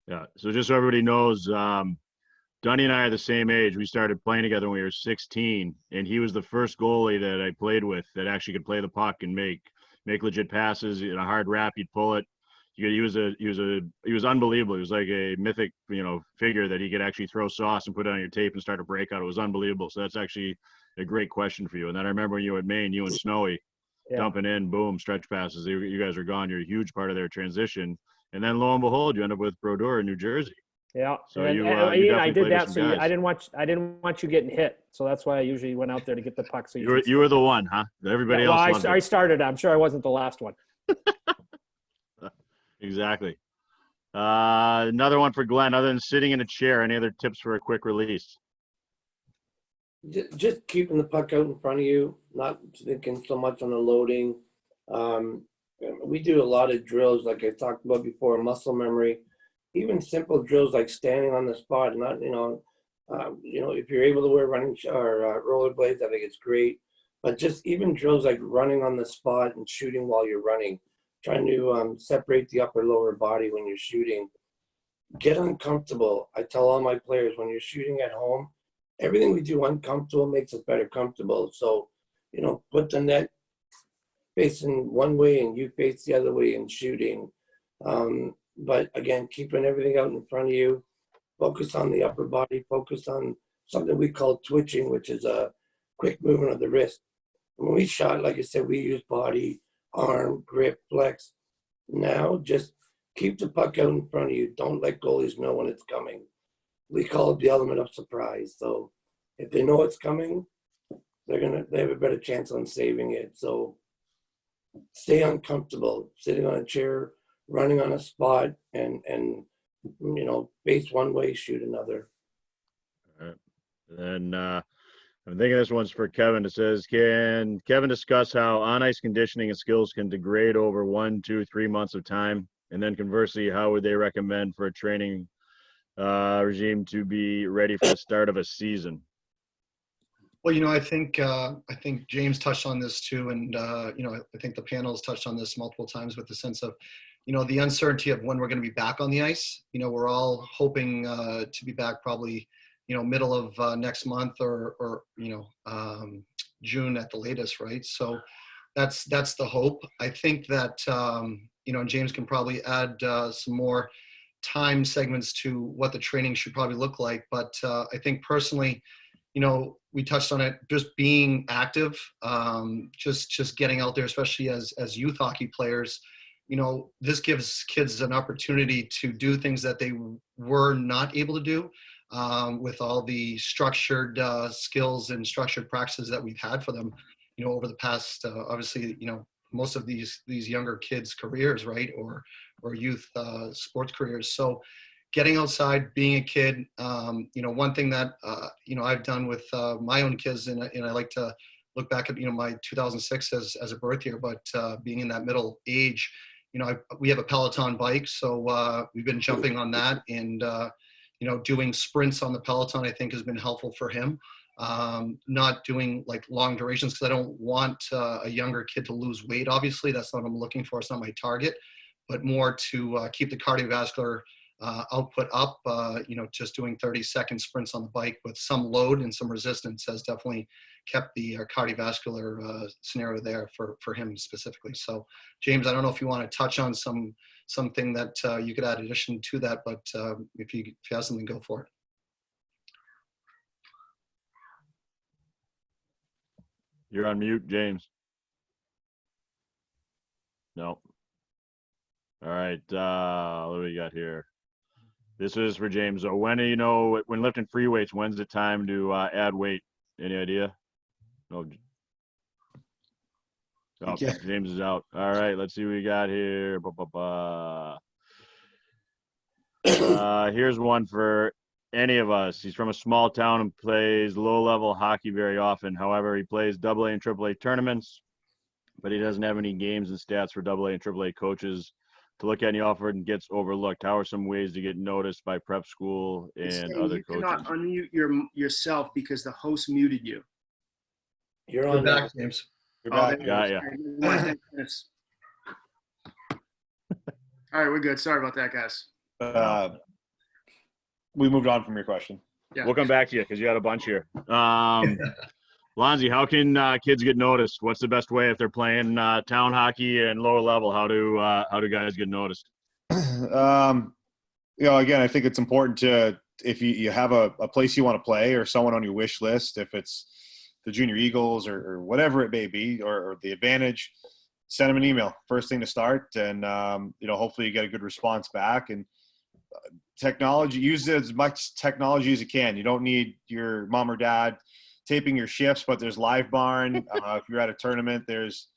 Yeah. So just so everybody knows, Dunny and I are the same age. We started playing together when we were 16, and he was the first goalie that I played with that actually could play the puck and make legit passes. In a hard wrap, he'd pull it. He was unbelievable. He was like a mythic, figure that he could actually throw sauce and put it on your tape and start a breakout. It was unbelievable. So that's actually a great question for you. And then I remember when you were at Maine, you and Snowy dumping in, boom, stretch passes. You guys are gone. You're a huge part of their transition. And then lo and behold, you end up with Brodeur in New Jersey. Yeah. So and I did that. So I didn't want you getting hit. So that's why I usually went out there to get the puck. So you were the one, huh? Everybody else. I started. I'm sure I wasn't the last one. Exactly. Another one for Glen. Other than sitting in a chair, any other tips for a quick release? Just keeping the puck out in front of you, not thinking so much on the loading. We do a lot of drills, like I talked about before, muscle memory, even simple drills like standing on the spot. Not, if you're able to wear running or rollerblades, I think it's great. But just even drills like running on the spot and shooting while you're running, trying to separate the upper lower body when you're shooting. Get uncomfortable. I tell all my players, when you're shooting at home, everything we do uncomfortable makes us better comfortable. So, put the net facing one way and you face the other way in shooting. But again, keeping everything out in front of you, focus on the upper body, focus on something we call twitching, which is a quick movement of the wrist. When we shot, like I said, we use body, arm, grip, flex. Now, just keep the puck out in front of you. Don't let goalies know when it's coming. We call it the element of surprise. So if they know it's coming, they have a better chance on saving it. So stay uncomfortable, sitting on a chair, running on a spot, and base one way, shoot another. All right. And I'm thinking this one's for Kevin. It says, can Kevin discuss how on-ice conditioning and skills can degrade over 1, 2, 3 months of time? And then conversely, how would they recommend for a training regime to be ready for the start of a season? Well, I think James touched on this too, and I think the panel has touched on this multiple times with the sense of, the uncertainty of when we're going to be back on the ice. We're all hoping to be back probably, middle of next month or June at the latest, right? So that's the hope. I think that and James can probably add some more time segments to what the training should probably look like. But I think personally, we touched on it, just being active, just getting out there, especially as youth hockey players. This gives kids an opportunity to do things that they were not able to do with all the structured skills and structured practices that we've had for them, over the past, obviously, most of these younger kids' careers, right, or youth sports careers. So getting outside, being a kid, one thing that, I've done with my own kids, and I like to look back at, my 2006 as a birth year, but being in that middle age, we have a Peloton bike, so we've been jumping on that, and, doing sprints on the Peloton, I think has been helpful for him. Not doing like long durations, because I don't want a younger kid to lose weight. Obviously, that's not what I'm looking for. It's not my target, but more to keep the cardiovascular output up. Just doing 30-second sprints on the bike with some load and some resistance has definitely kept the cardiovascular scenario there for him specifically. So, James, I don't know if you want to touch on something that you could add addition to that, but if you have something, go for it. You're on mute, James. No. All right. What do we got here? This is for James. So when when lifting free weights, when's the time to add weight? Any idea? No. Oh, Yeah. James is out. All right. Let's see what we got here. Here's one for any of us. He's from a small town and plays low-level hockey very often. However, he plays AA and AAA tournaments, but he doesn't have any games and stats for AA and AAA coaches to look at, and he often gets overlooked. How are some ways to get noticed by prep school and other coaches? You cannot unmute yourself because the host muted you. You're on back, James. You're back. Yeah. All right, we're good. Sorry about that, guys. We moved on from your question. Yeah. We'll come back to you because you got a bunch here. Lonzy, how can kids get noticed? What's the best way if they're playing town hockey and lower level? How do guys get noticed? Again, I think it's important to, if you have a place you want to play or someone on your wish list, if it's the Junior Eagles or whatever it may be, or the Advantage, send them an email first thing to start, and hopefully you get a good response back. And technology, use as much technology as you can. You don't need your mom or dad taping your shifts, but there's Live Barn. If you're at a tournament, there's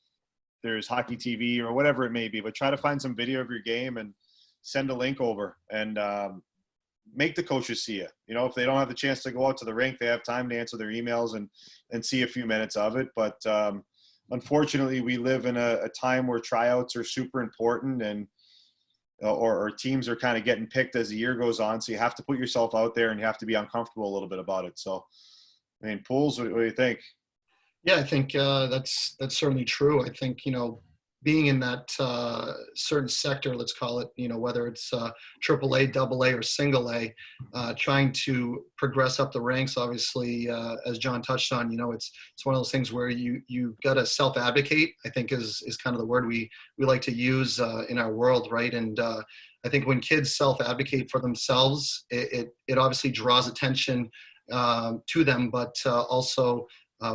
Hockey TV or whatever it may be. But try to find some video of your game and send a link over, and make the coaches see it. If they don't have the chance to go out to the rink, they have time to answer their emails and see a few minutes of it. But unfortunately, we live in a time where tryouts are super important, and or teams are kind of getting picked as the year goes on. So you have to put yourself out there, and you have to be uncomfortable a little bit about it. So, Pouls, what do you think? Yeah, I think that's certainly true. I think, being in that certain sector, let's call it, whether it's AAA, AA, or single A, trying to progress up the ranks, obviously, as John touched on, it's one of those things where you got to self-advocate, I think is kind of the word we like to use in our world, right? And I think when kids self-advocate for themselves, it obviously draws attention to them, but also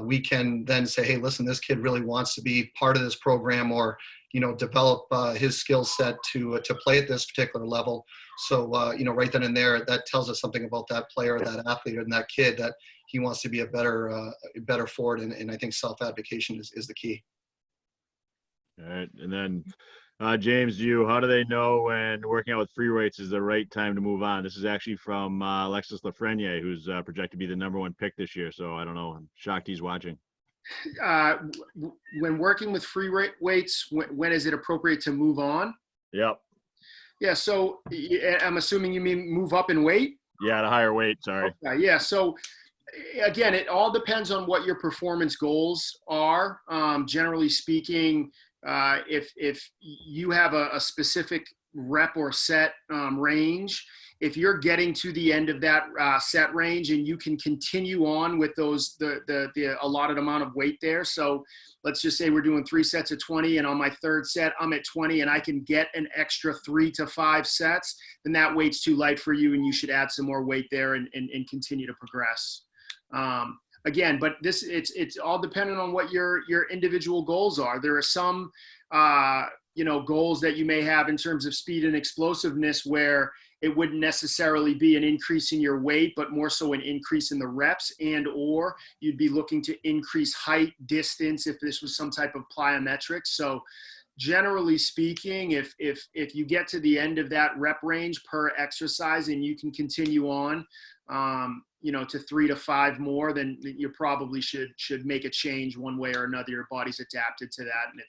we can then say, hey, listen, this kid really wants to be part of this program, or, develop his skill set to play at this particular level. So, right then and there, that tells us something about that player, that athlete, and that kid, that he wants to be a better forward. And I think self-advocation is the key. All right. And then, James, how do they know when working out with free weights is the right time to move on? This is actually from Alexis Lafreniere, who's projected to be the #1 pick this year. So I don't know. I'm shocked he's watching. When working with free weights, when is it appropriate to move on? Yep. Yeah. So I'm assuming you mean move up in weight? Yeah, at a higher weight. Sorry. Okay, yeah. So again, it all depends on what your performance goals are. Generally speaking, if you have a specific rep or set range, if you're getting to the end of that set range and you can continue on with the allotted amount of weight there. So let's just say we're doing 3 sets of 20, and on my 3rd set, I'm at 20, and I can get an extra 3 to 5 sets, then that weight's too light for you, and you should add some more weight there and continue to progress. Again, but it's all dependent on what your individual goals are. There are some, goals that you may have in terms of speed and explosiveness where it wouldn't necessarily be an increase in your weight, but more so an increase in the reps, or you'd be looking to increase height, distance, if this was some type of plyometrics. So generally speaking, if you get to the end of that rep range per exercise and you can continue on, to 3 to 5 more, then you probably should make a change one way or another. Your body's adapted to that, and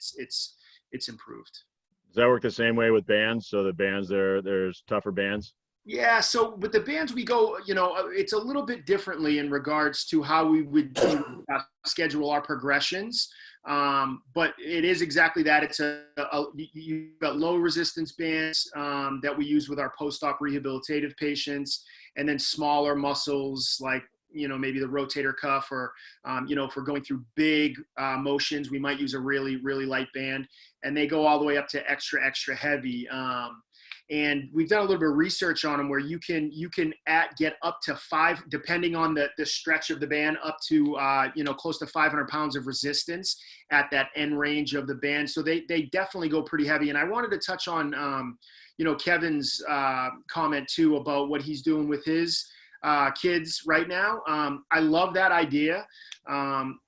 it's improved. Does that work the same way with bands? So the bands, there's tougher bands? Yeah. So with the bands, we go, it's a little bit differently in regards to how we would schedule our progressions. But it is exactly that. It's you've got low resistance bands that we use with our post-op rehabilitative patients, and then smaller muscles like, maybe the rotator cuff, or, if we're going through big motions, we might use a really, really light band, and they go all the way up to extra, extra heavy. And we've done a little bit of research on them where you can get up to 5, depending on the stretch of the band, up to, close to 500 pounds of resistance at that end range of the band. So they definitely go pretty heavy. And I wanted to touch on, Kevin's comment too about what he's doing with his kids right now. I love that idea.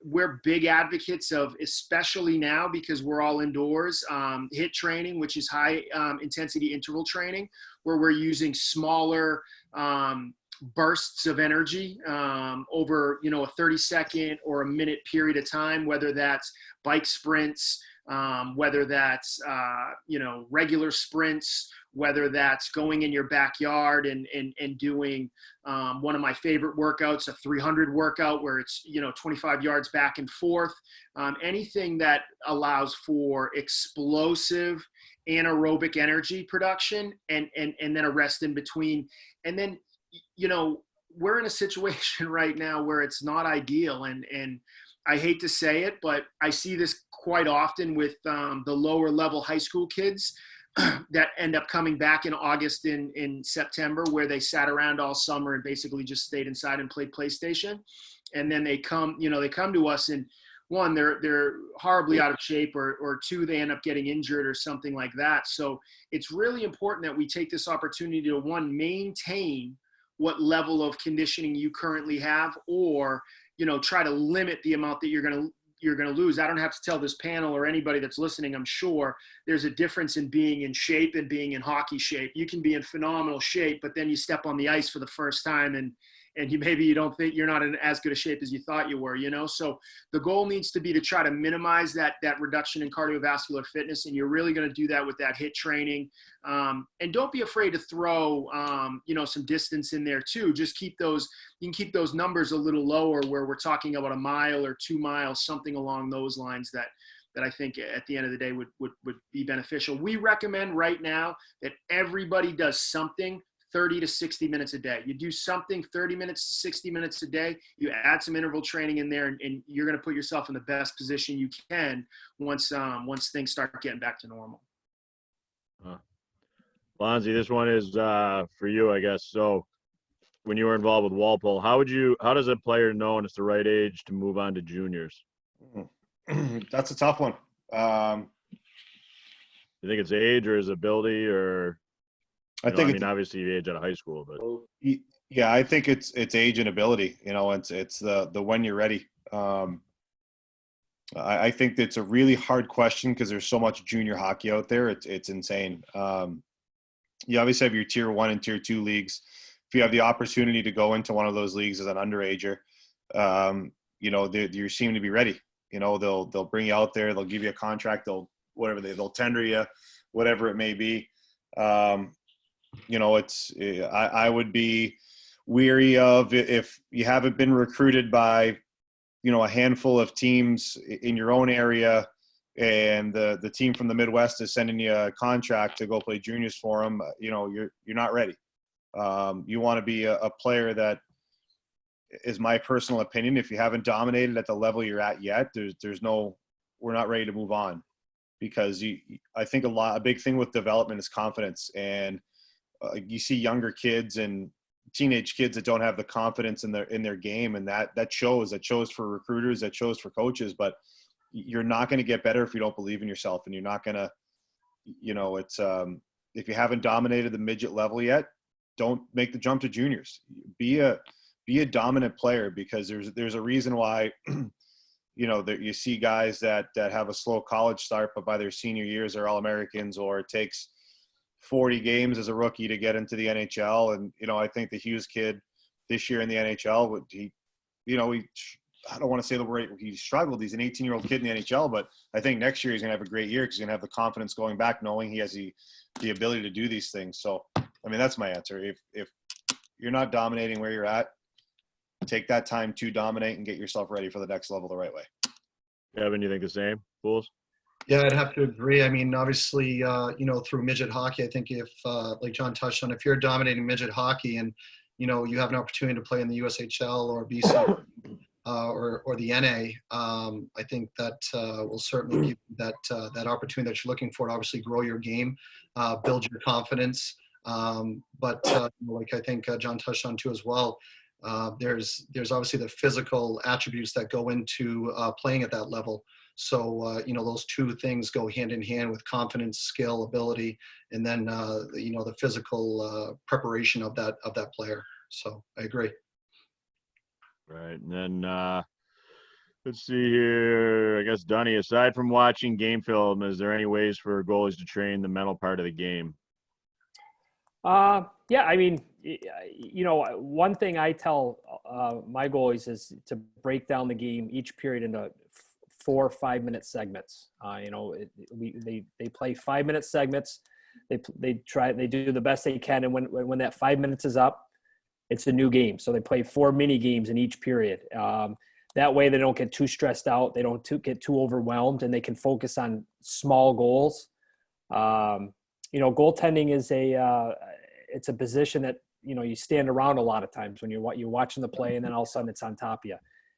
We're big advocates of, especially now because we're all indoors, HIIT training, which is high intensity interval training, where we're using smaller bursts of energy over, a 30-second or a minute period of time, whether that's bike sprints, whether that's, regular sprints, whether that's going in your backyard and doing one of my favorite workouts, a 300 workout where it's, 25 yards back and forth, anything that allows for explosive anaerobic energy production and then a rest in between. And then, we're in a situation right now where it's not ideal. And I hate to say it, but I see this quite often with the lower level high school kids that end up coming back in August in September, where they sat around all summer and basically just stayed inside and played PlayStation. And then they come to us, and 1, they're horribly out of shape, or 2, they end up getting injured or something like that. So it's really important that we take this opportunity to, 1, maintain what level of conditioning you currently have, or, try to limit the amount that you're going to lose. I don't have to tell this panel or anybody that's listening, I'm sure there's a difference in being in shape and being in hockey shape. You can be in phenomenal shape, but then you step on the ice for the first time and you don't think you're not in as good a shape as you thought you were, So the goal needs to be to try to minimize that reduction in cardiovascular fitness. And you're really going to do that with that HIIT training. And don't be afraid to throw, some distance in there too. Just you can keep those numbers a little lower, where we're talking about a mile or 2 miles, something along those lines that I think at the end of the day would be beneficial. We recommend right now that everybody does something 30 to 60 minutes a day. You do something 30 minutes to 60 minutes a day, you add some interval training in there, and you're going to put yourself in the best position you can once things start getting back to normal. Lonzie, this one is for you, I guess. So when you were involved with Walpole, how does a player know when it's the right age to move on to juniors? That's a tough one. You think it's age or is it ability or? I think I mean, obviously you age out of high school, but yeah, I think it's age and ability. It's the when you're ready. I think that's a really hard question because there's so much junior hockey out there. It's insane. You obviously have your tier 1 and tier 2 leagues. If you have the opportunity to go into one of those leagues as an underager, you seem to be ready. They'll bring you out there. They'll give you a contract. They'll tender you, whatever it may be. I would be weary of if you haven't been recruited by, a handful of teams in your own area, and the team from the Midwest is sending you a contract to go play juniors for them. You're not ready. You want to be a player that is my personal opinion. If you haven't dominated at the level you're at yet, we're not ready to move on, because I think a big thing with development is confidence. And you see younger kids and teenage kids that don't have the confidence in their game. And that shows for recruiters, that shows for coaches, but you're not going to get better if you don't believe in yourself. And you're not going to, if you haven't dominated the midget level yet, don't make the jump to juniors. Be a dominant player, because there's a reason why, that you see guys that have a slow college start, but by their senior years are All-Americans, or it takes 40 games as a rookie to get into the NHL. And, I think the Hughes kid this year in the NHL, I don't want to say the word he struggled. He's an 18-year-old kid in the NHL, but I think next year he's going to have a great year because he's going to have the confidence going back, knowing he has the ability to do these things. So, I mean, that's my answer. If you're not dominating where you're at, take that time to dominate and get yourself ready for the next level the right way. Kevin, you think the same? Fools? Yeah, I'd have to agree. I mean, obviously, through midget hockey, I think if, like John touched on, if you're dominating midget hockey and, you have an opportunity to play in the USHL or BC or the NA, I think that will certainly give you that opportunity that you're looking for to obviously grow your game, build your confidence. But like I think John touched on too as well, there's obviously the physical attributes that go into playing at that level. So, those two things go hand in hand with confidence, skill, ability, and then, the physical preparation of that player. So I agree. Right. And then let's see here. I guess, Dunny, aside from watching game film, is there any ways for goalies to train the mental part of the game? Yeah, I mean, one thing I tell my goalies is to break down the game each period into 4 5-minute segments. They play 5-minute segments. They do the best they can, and when that 5 minutes is up, it's a new game. So they play 4 mini games in each period. That way they don't get too stressed out. They don't get too overwhelmed, and they can focus on small goals. Goaltending is it's a position that, you stand around a lot of times when you're watching the play, and then all of a sudden it's on top of you.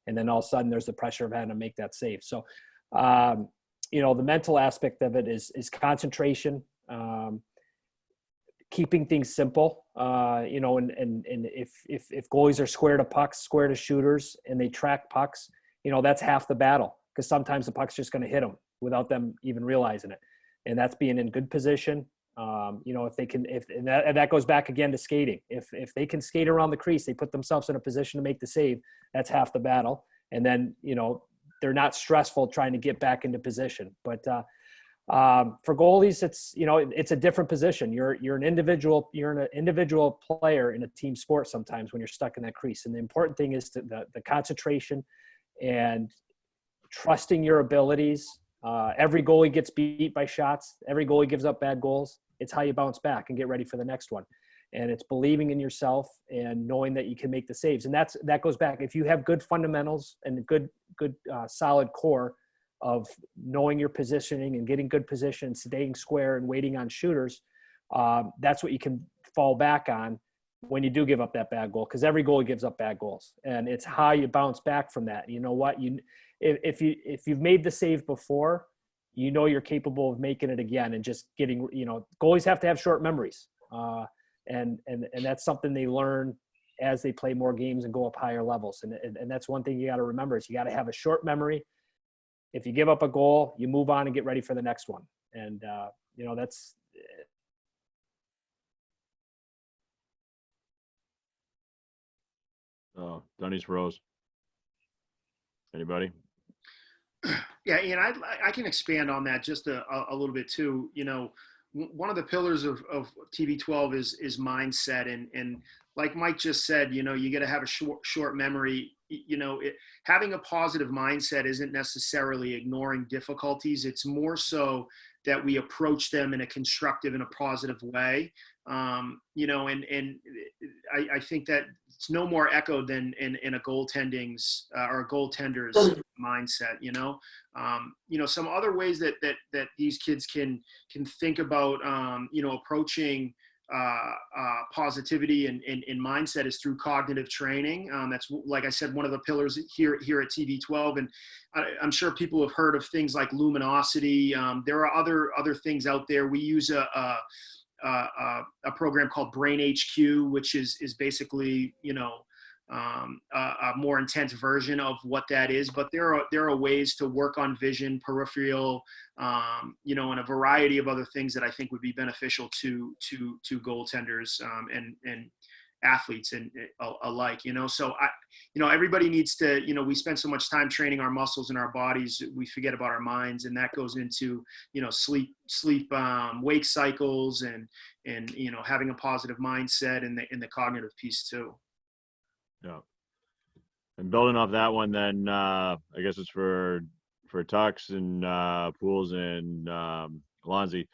And then all of a sudden there's the pressure of having to make that save. So, the mental aspect of it is concentration, keeping things simple, and if goalies are square to pucks, square to shooters, and they track pucks, that's half the battle, because sometimes the puck's just going to hit them without them even realizing it. And that's being in good position. If they can, and that goes back again to skating. If they can skate around the crease, they put themselves in a position to make the save. That's half the battle. And then, they're not stressful trying to get back into position. But for goalies, it's a different position. You're an individual player in a team sport sometimes when you're stuck in that crease. And the important thing is the concentration and trusting your abilities. Every goalie gets beat by shots. Every goalie gives up bad goals. It's how you bounce back and get ready for the next one. And it's believing in yourself and knowing that you can make the saves. And that goes back. If you have good fundamentals and a good solid core of knowing your positioning and getting good position, staying square and waiting on shooters, that's what you can fall back on when you do give up that bad goal, because every goalie gives up bad goals. And it's how you bounce back from that. You know what? If you've made the save before, you're capable of making it again and just getting, goalies have to have short memories. And that's something they learn as they play more games and go up higher levels. And that's one thing you got to remember is you got to have a short memory. If you give up a goal, you move on and get ready for the next one. And, that's, Oh, Dunny's froze. Anybody? Yeah, and I can expand on that just a little bit too. One of the pillars of TB12 is mindset, and like Mike just said, you got to have a short memory. Having a positive mindset isn't necessarily ignoring difficulties. It's more so that we approach them in a constructive and a positive way. And I think that it's no more echoed than in a goaltending's or a goaltender's mindset. Some other ways that these kids can think about approaching positivity and mindset is through cognitive training. That's, like I said, one of the pillars here at TB12. And I'm sure people have heard of things like luminosity. There are other things out there. We use a program called Brain HQ, which is basically, a more intense version of what that is. But there are ways to work on vision, peripheral, and a variety of other things that I think would be beneficial to goaltenders and athletes and alike. So everybody needs to, we spend so much time training our muscles and our bodies, we forget about our minds, and that goes into, sleep, wake cycles and having a positive mindset and the cognitive piece too. Yeah. And building off that one, then I guess it's for Tux and Pools and Alonzi.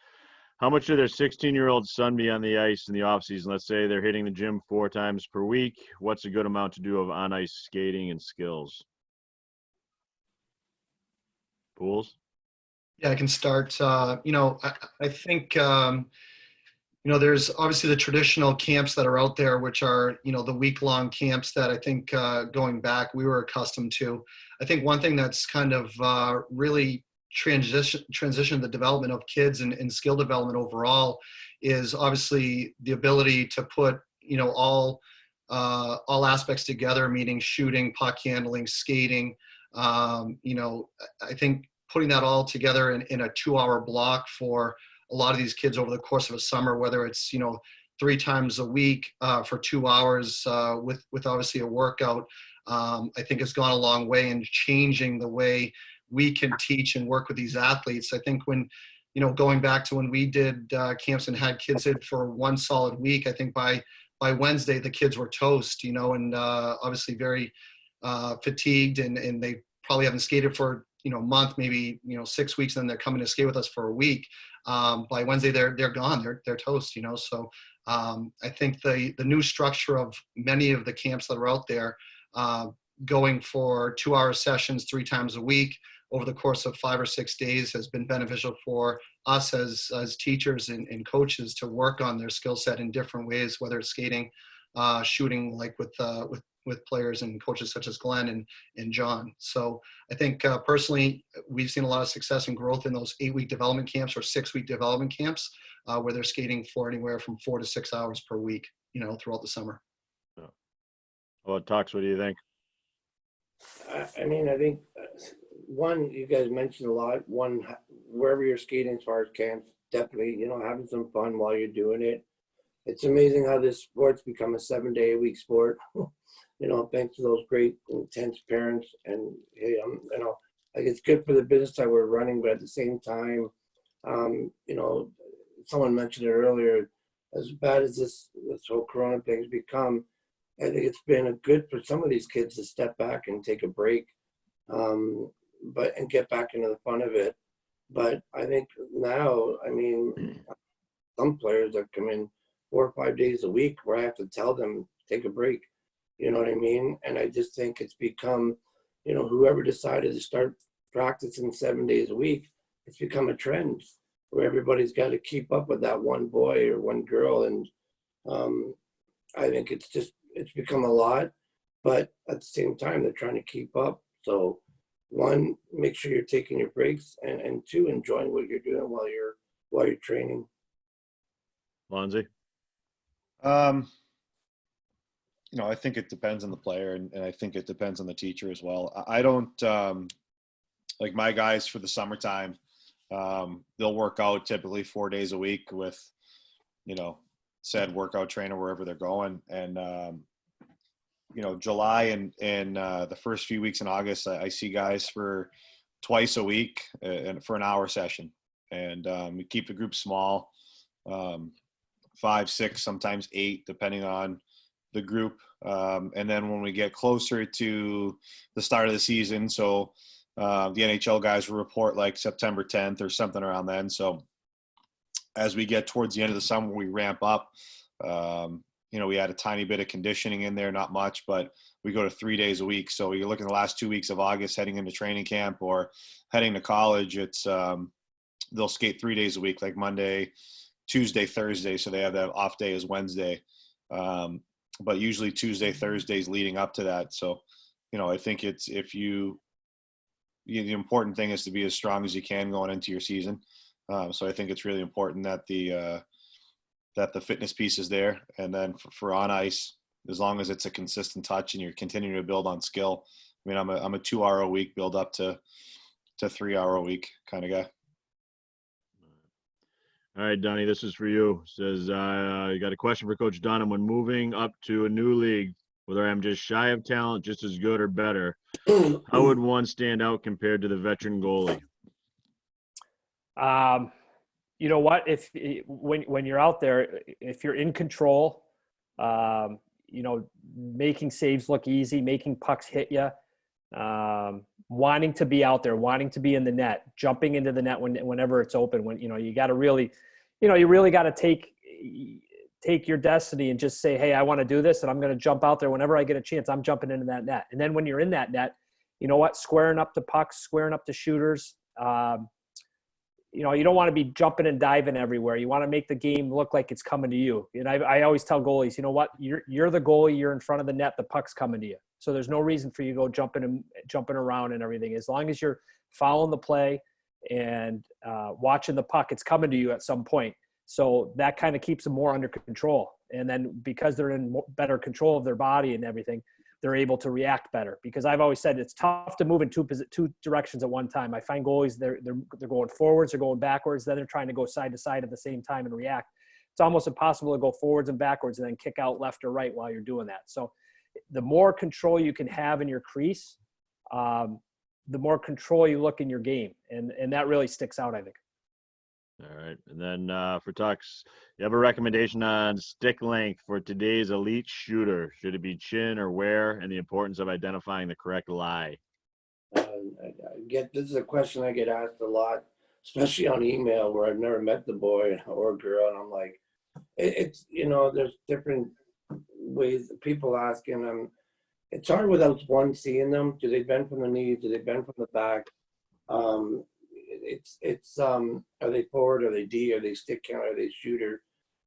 How much should their 16-year-old son be on the ice in the offseason? Let's say they're hitting the gym 4 times per week. What's a good amount to do of on-ice skating and skills? Pools? Yeah, I can start. I think, there's obviously the traditional camps that are out there, which are, the week-long camps that I think going back we were accustomed to. I think one thing that's kind of really transition the development of kids and skill development overall is obviously the ability to put all aspects together, meaning shooting, puck handling, skating. I think putting that all together in a 2-hour block for a lot of these kids over the course of a summer, whether it's 3 times a week for 2 hours with obviously a workout, I think has gone a long way in changing the way we can teach and work with these athletes. I think when, going back to when we did camps and had kids in for 1 solid week, I think by Wednesday, the kids were toast, and obviously very fatigued and they probably haven't skated for, a month, maybe, 6 weeks, and then they're coming to skate with us for a week. By Wednesday, they're gone, they're toast, So I think the new structure of many of the camps that are out there, going for 2-hour sessions 3 times a week over the course of 5 or 6 days has been beneficial for us as teachers and coaches to work on their skill set in different ways, whether it's skating, shooting, like with players and coaches such as Glen and John. So I think personally, we've seen a lot of success and growth in those 8-week development camps or 6-week development camps where they're skating for anywhere from 4 to 6 hours per week, throughout the summer. Yeah. Well, Tux, what do you think? I think one, you guys mentioned a lot. One, wherever you're skating as far as camps, definitely, having some fun while you're doing it. It's amazing how this sport's become a 7-day-a-week sport. Thanks to those great, intense parents. And hey, it's good for the business that we're running, but at the same time, someone mentioned it earlier. As bad as this whole Corona thing's become, I think it's been good for some of these kids to step back and take a break, and get back into the fun of it. But I think now, some players that come in 4 or 5 days a week where I have to tell them, take a break. You know what I mean? And I just think it's become, whoever decided to start practicing 7 days a week, it's become a trend where everybody's got to keep up with that one boy or one girl. And I think it's become a lot, but at the same time, they're trying to keep up. So 1, make sure you're taking your breaks, and 2, enjoying what you're doing while you're training. Lonzy? I think it depends on the player, and I think it depends on the teacher as well. I don't like my guys for the summertime. They'll work out typically 4 days a week with, said workout trainer wherever they're going. And, July and the first few weeks in August, I see guys for twice a week and for an hour session. And we keep the group small, 5, 6, sometimes 8, depending on the group. And then when we get closer to the start of the season, so the NHL guys will report like September 10th or something around then. So as we get towards the end of the summer, we ramp up. We add a tiny bit of conditioning in there, not much, but we go to 3 days a week. So you're looking at the last 2 weeks of August heading into training camp or heading to college. It's they'll skate 3 days a week, like Monday, Tuesday, Thursday. So they have that off day as Wednesday. But usually Tuesday, Thursdays leading up to that. So, I think it's the important thing is to be as strong as you can going into your season. So I think it's really important that the fitness piece is there. And then for on ice, as long as it's a consistent touch and you're continuing to build on skill. I mean, I'm a 2 hour a week build up to 3 hour a week kind of guy. All right, Donnie, this is for you. Says, you got a question for Coach Dunham. When moving up to a new league, whether I'm just shy of talent, just as good or better, how would one stand out compared to the veteran goalie? You know what? When you're out there, if you're in control, making saves look easy, making pucks hit you, wanting to be out there, wanting to be in the net, jumping into the net whenever it's open. When you got to really, you really got to take your destiny and just say, hey, I want to do this, and I'm going to jump out there whenever I get a chance. I'm jumping into that net, and then when you're in that net, you know what? Squaring up to pucks, squaring up to shooters. You don't want to be jumping and diving everywhere. You want to make the game look like it's coming to you. And I always tell goalies, you know what? You're the goalie. You're in front of the net. The puck's coming to you. So there's no reason for you to go jumping around and everything. As long as you're following the play and watching the puck, it's coming to you at some point. So that kind of keeps them more under control. And then because they're in better control of their body and everything, they're able to react better. Because I've always said it's tough to move in two directions at one time. I find goalies, they're going forwards, they're going backwards, then they're trying to go side to side at the same time and react. It's almost impossible to go forwards and backwards and then kick out left or right while you're doing that. So the more control you can have in your crease, the more control you look in your game. And that really sticks out, I think. All right. And then for Tux, you have a recommendation on stick length for today's elite shooter. Should it be chin or where, and the importance of identifying the correct lie? This is a question I get asked a lot, especially on email where I've never met the boy or girl. And I'm like, it's there's different ways people asking them. It's hard without one seeing them. Do they bend from the knees? Do they bend from the back? Are they forward? Are they D? Are they stick handler? Are they shooter?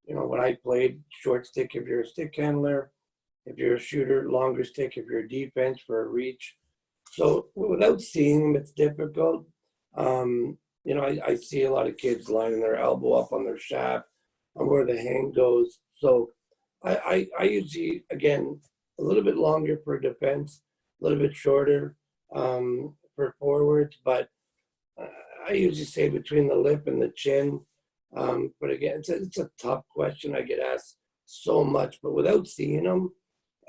When I played short stick, if you're a stick handler, if you're a shooter, longer stick, if you're a defense for a reach. So without seeing them, it's difficult. I see a lot of kids lining their elbow up on their shaft on where the hand goes. So I usually, again, a little bit longer for defense, a little bit shorter for forwards, but I usually say between the lip and the chin. But again, it's a tough question. I get asked so much, but without seeing them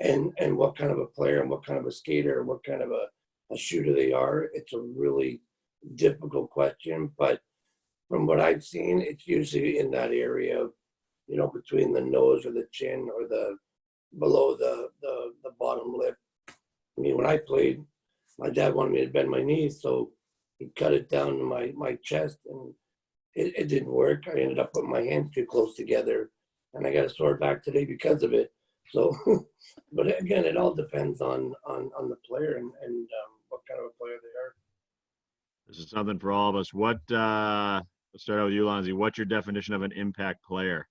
and what kind of a player and what kind of a skater and what kind of a shooter they are, it's a really difficult question. But from what I've seen, it's usually in that area of, between the nose or the chin or the below the bottom lip. I mean, when I played, my dad wanted me to bend my knees, so he cut it down to my chest, and it didn't work. I ended up putting my hands too close together, and I got a sore back today because of it. So, but again, it all depends on the player and what kind of a player they are. This is something for all of us. Let's start out with you, Lonzy. What's your definition of an impact player?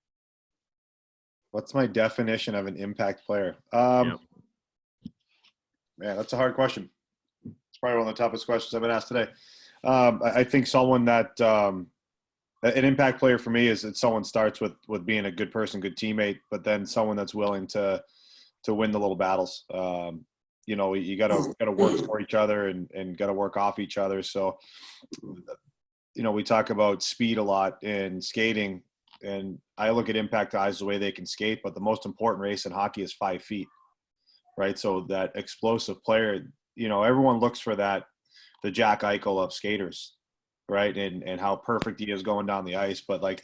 What's my definition of an impact player? Yep. Man, that's a hard question. It's probably one of the toughest questions I've been asked today. I think someone that an impact player for me is that someone starts with being a good person, good teammate, but then someone that's willing to win the little battles. You know, you gotta work for each other and gotta work off each other. So, you know, we talk about speed a lot in skating, and I look at impact guys the way they can skate, but the most important race in hockey is 5 feet, right? So that explosive player, you know, everyone looks for that, the Jack Eichel of skaters, right? And how perfect he is going down the ice, but like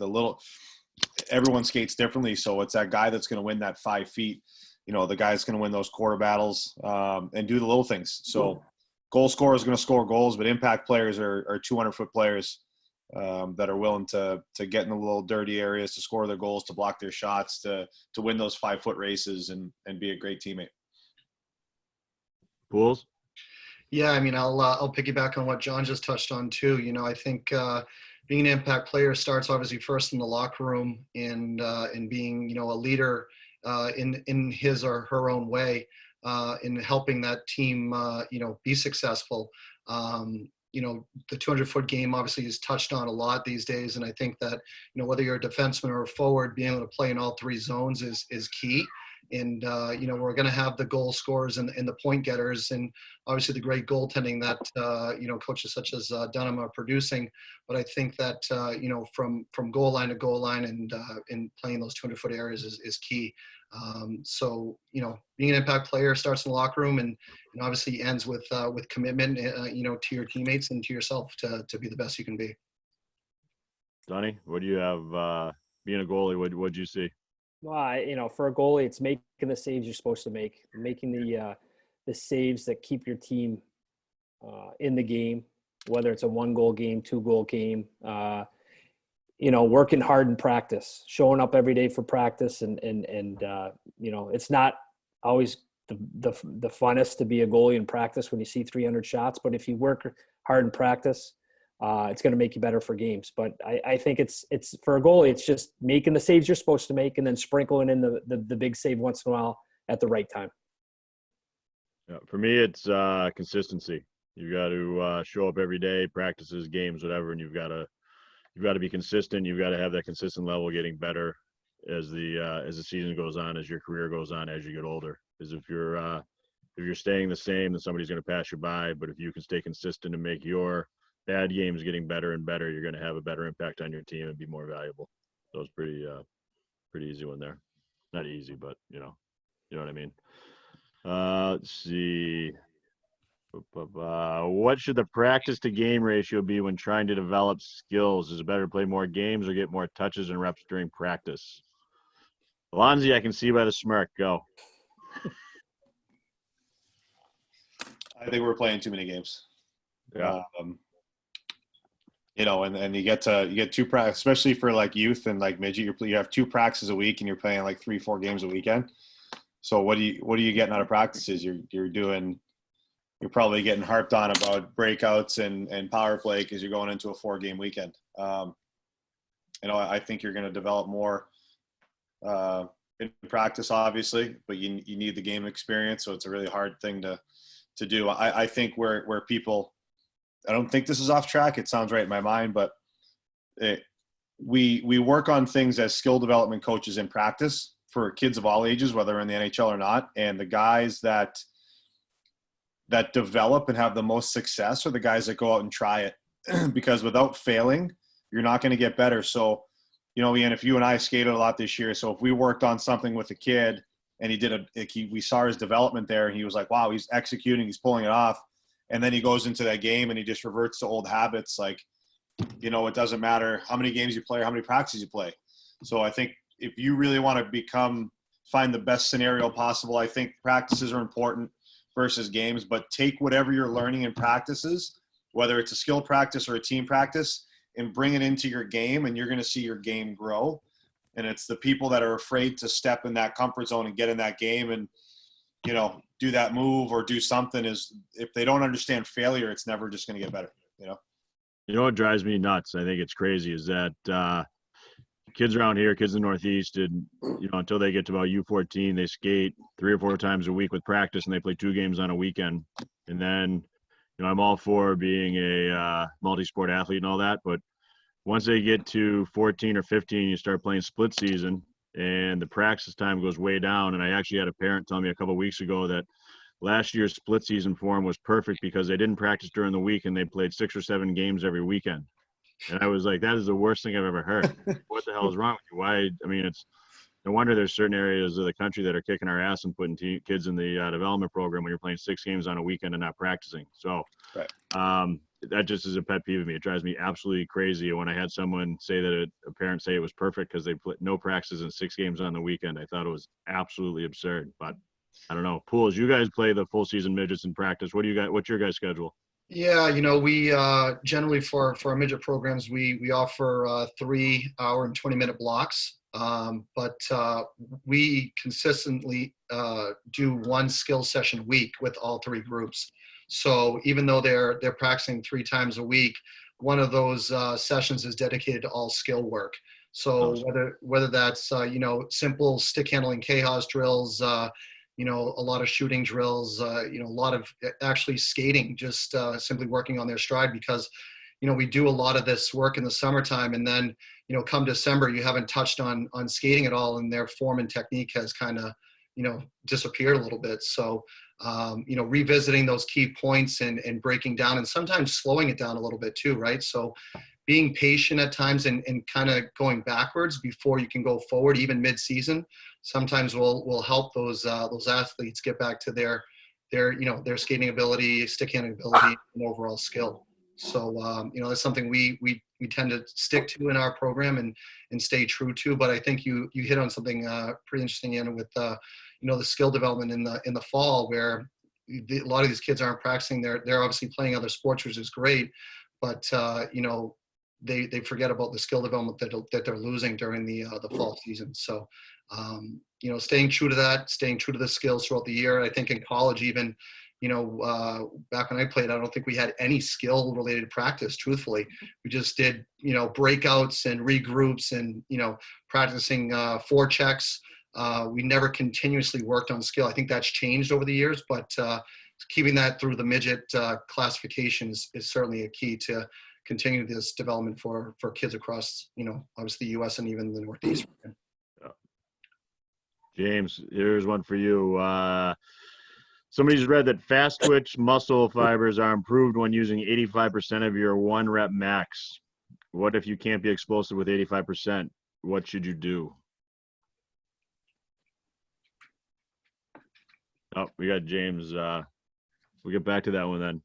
everyone skates differently. So it's that guy that's going to win that 5 feet. You know, the guy that's going to win those quarter battles and do the little things. So goal scorer is going to score goals, but impact players are 200-foot players that are willing to get in the little dirty areas, to score their goals, to block their shots, to win those 5-foot races and be a great teammate. Pools? Yeah, I mean, I'll piggyback on what John just touched on too. You know, I think being an impact player starts obviously first in the locker room and being, you know, a leader in his or her own way in helping that team, you know, be successful. You know, the 200-foot game obviously is touched on a lot these days, and I think that, you know, whether you're a defenseman or a forward, being able to play in all three zones is key. And, you know, we're going to have the goal scorers and the point getters and obviously the great goaltending that, you know, coaches such as Dunham are producing. But I think that, you know, from goal line to goal line and playing those 200-foot areas is key. So, you know, being an impact player starts in the locker room and obviously ends with commitment, you know, to your teammates and to yourself to be the best you can be. Donnie, what do you have being a goalie? What'd you see? Well, you know, for a goalie, it's making the saves you're supposed to make, making the saves that keep your team in the game, whether it's a 1-goal game, 2-goal game. You know, working hard in practice, showing up every day for practice, and you know, it's not always the funnest to be a goalie in practice when you see 300 shots, but if you work hard in practice, it's going to make you better for games. But I think it's for a goalie, it's just making the saves you're supposed to make and then sprinkling in the big save once in a while at the right time. Yeah, for me, it's consistency. You got to show up every day, practices, games, whatever, and you've got to be consistent. You've got to have that consistent level, getting better as the season goes on, as your career goes on, as you get older. Because if you're staying the same, then somebody's going to pass you by. But if you can stay consistent and make your bad games getting better and better, you're going to have a better impact on your team and be more valuable. So it's pretty easy one there. Not easy, but you know what I mean. Let's see. What should the practice to game ratio be when trying to develop skills? Is it better to play more games or get more touches and reps during practice? Alonzi, I can see by the smirk. Go. I think we're playing too many games. Yeah. You know, and you get 2 practice, especially for like youth and like midget. You have 2 practices a week, and you're playing like 3-4 games a weekend. So what are you getting out of practices? You're probably getting harped on about breakouts and power play because you're going into a 4-game weekend. You know, I think you're going to develop more in practice, obviously, but you need the game experience. So it's a really hard thing to do. I think where people, I don't think this is off track. It sounds right in my mind, but we work on things as skill development coaches in practice for kids of all ages, whether in the NHL or not. And the guys that develop and have the most success are the guys that go out and try it, because without failing, you're not going to get better. So, you know, Ian, if you and I skated a lot this year, so if we worked on something with a kid and we saw his development there and he was like, wow, he's executing, he's pulling it off. And then he goes into that game and he just reverts to old habits. Like, you know, it doesn't matter how many games you play or how many practices you play. So I think if you really want to find the best scenario possible, I think practices are important versus games, but take whatever you're learning in practices, whether it's a skill practice or a team practice, and bring it into your game, and you're going to see your game grow. And it's the people that are afraid to step in that comfort zone and get in that game and, you know, do that move or do something, is if they don't understand failure, it's never just going to get better, you know? You know what drives me nuts? I think it's crazy is that kids around here, kids in the Northeast, and you know, until they get to about U14, they skate 3 or 4 times a week with practice, and they play 2 games on a weekend. And then, you know, I'm all for being a multi-sport athlete and all that, but once they get to 14 or 15, you start playing split season, and the practice time goes way down. And I actually had a parent tell me a couple of weeks ago that last year's split season form was perfect because they didn't practice during the week and they played 6 or 7 games every weekend. And I was like, that is the worst thing I've ever heard. What the hell is wrong with you? Why? I mean, it's no wonder there's certain areas of the country that are kicking our ass and putting kids in the development program when you're playing 6 games on a weekend and not practicing. So that just is a pet peeve of me. It drives me absolutely crazy. When I had someone say that a parent say it was perfect because they put no practices and 6 games on the weekend, I thought it was absolutely absurd. But I don't know. Pools, you guys play the full season midgets in practice. What's your guys' schedule? Yeah, we generally for our midget programs, we offer 3 hour and 20-minute blocks. But we consistently do 1 skill session a week with all 3 groups. So even though they're practicing 3 times a week, one of those sessions is dedicated to all skill work. So whether that's simple stick handling KHAS drills, a lot of shooting drills, a lot of actually skating, just simply working on their stride, because we do a lot of this work in the summertime, and then come December you haven't touched on skating at all, and their form and technique has kind of disappeared a little bit. So revisiting those key points and breaking down, and sometimes slowing it down a little bit too, right? So being patient at times and kind of going backwards before you can go forward, even mid-season, sometimes will help those athletes get back to their skating ability, stick handling ability, and overall skill. So that's something we tend to stick to in our program and stay true to. But I think you hit on something pretty interesting, Anna, with the skill development in the fall, where a lot of these kids aren't practicing. They're obviously playing other sports, which is great, but they forget about the skill development that they're losing during the fall season. So staying true to that, staying true to the skills throughout the year. I think in college, even back when I played, I don't think we had any skill related practice, truthfully. We just did breakouts and regroups and practicing forechecks. We never continuously worked on skill. I think that's changed over the years, but keeping that through the midget classification is certainly a key to continue this development for kids across obviously the U.S. and even the Northeast. James, here's one for you. Somebody's read that fast twitch muscle fibers are improved when using 85% of your 1 rep max. What if you can't be explosive with 85%? What should you do? Oh, we got James. We'll get back to that one then.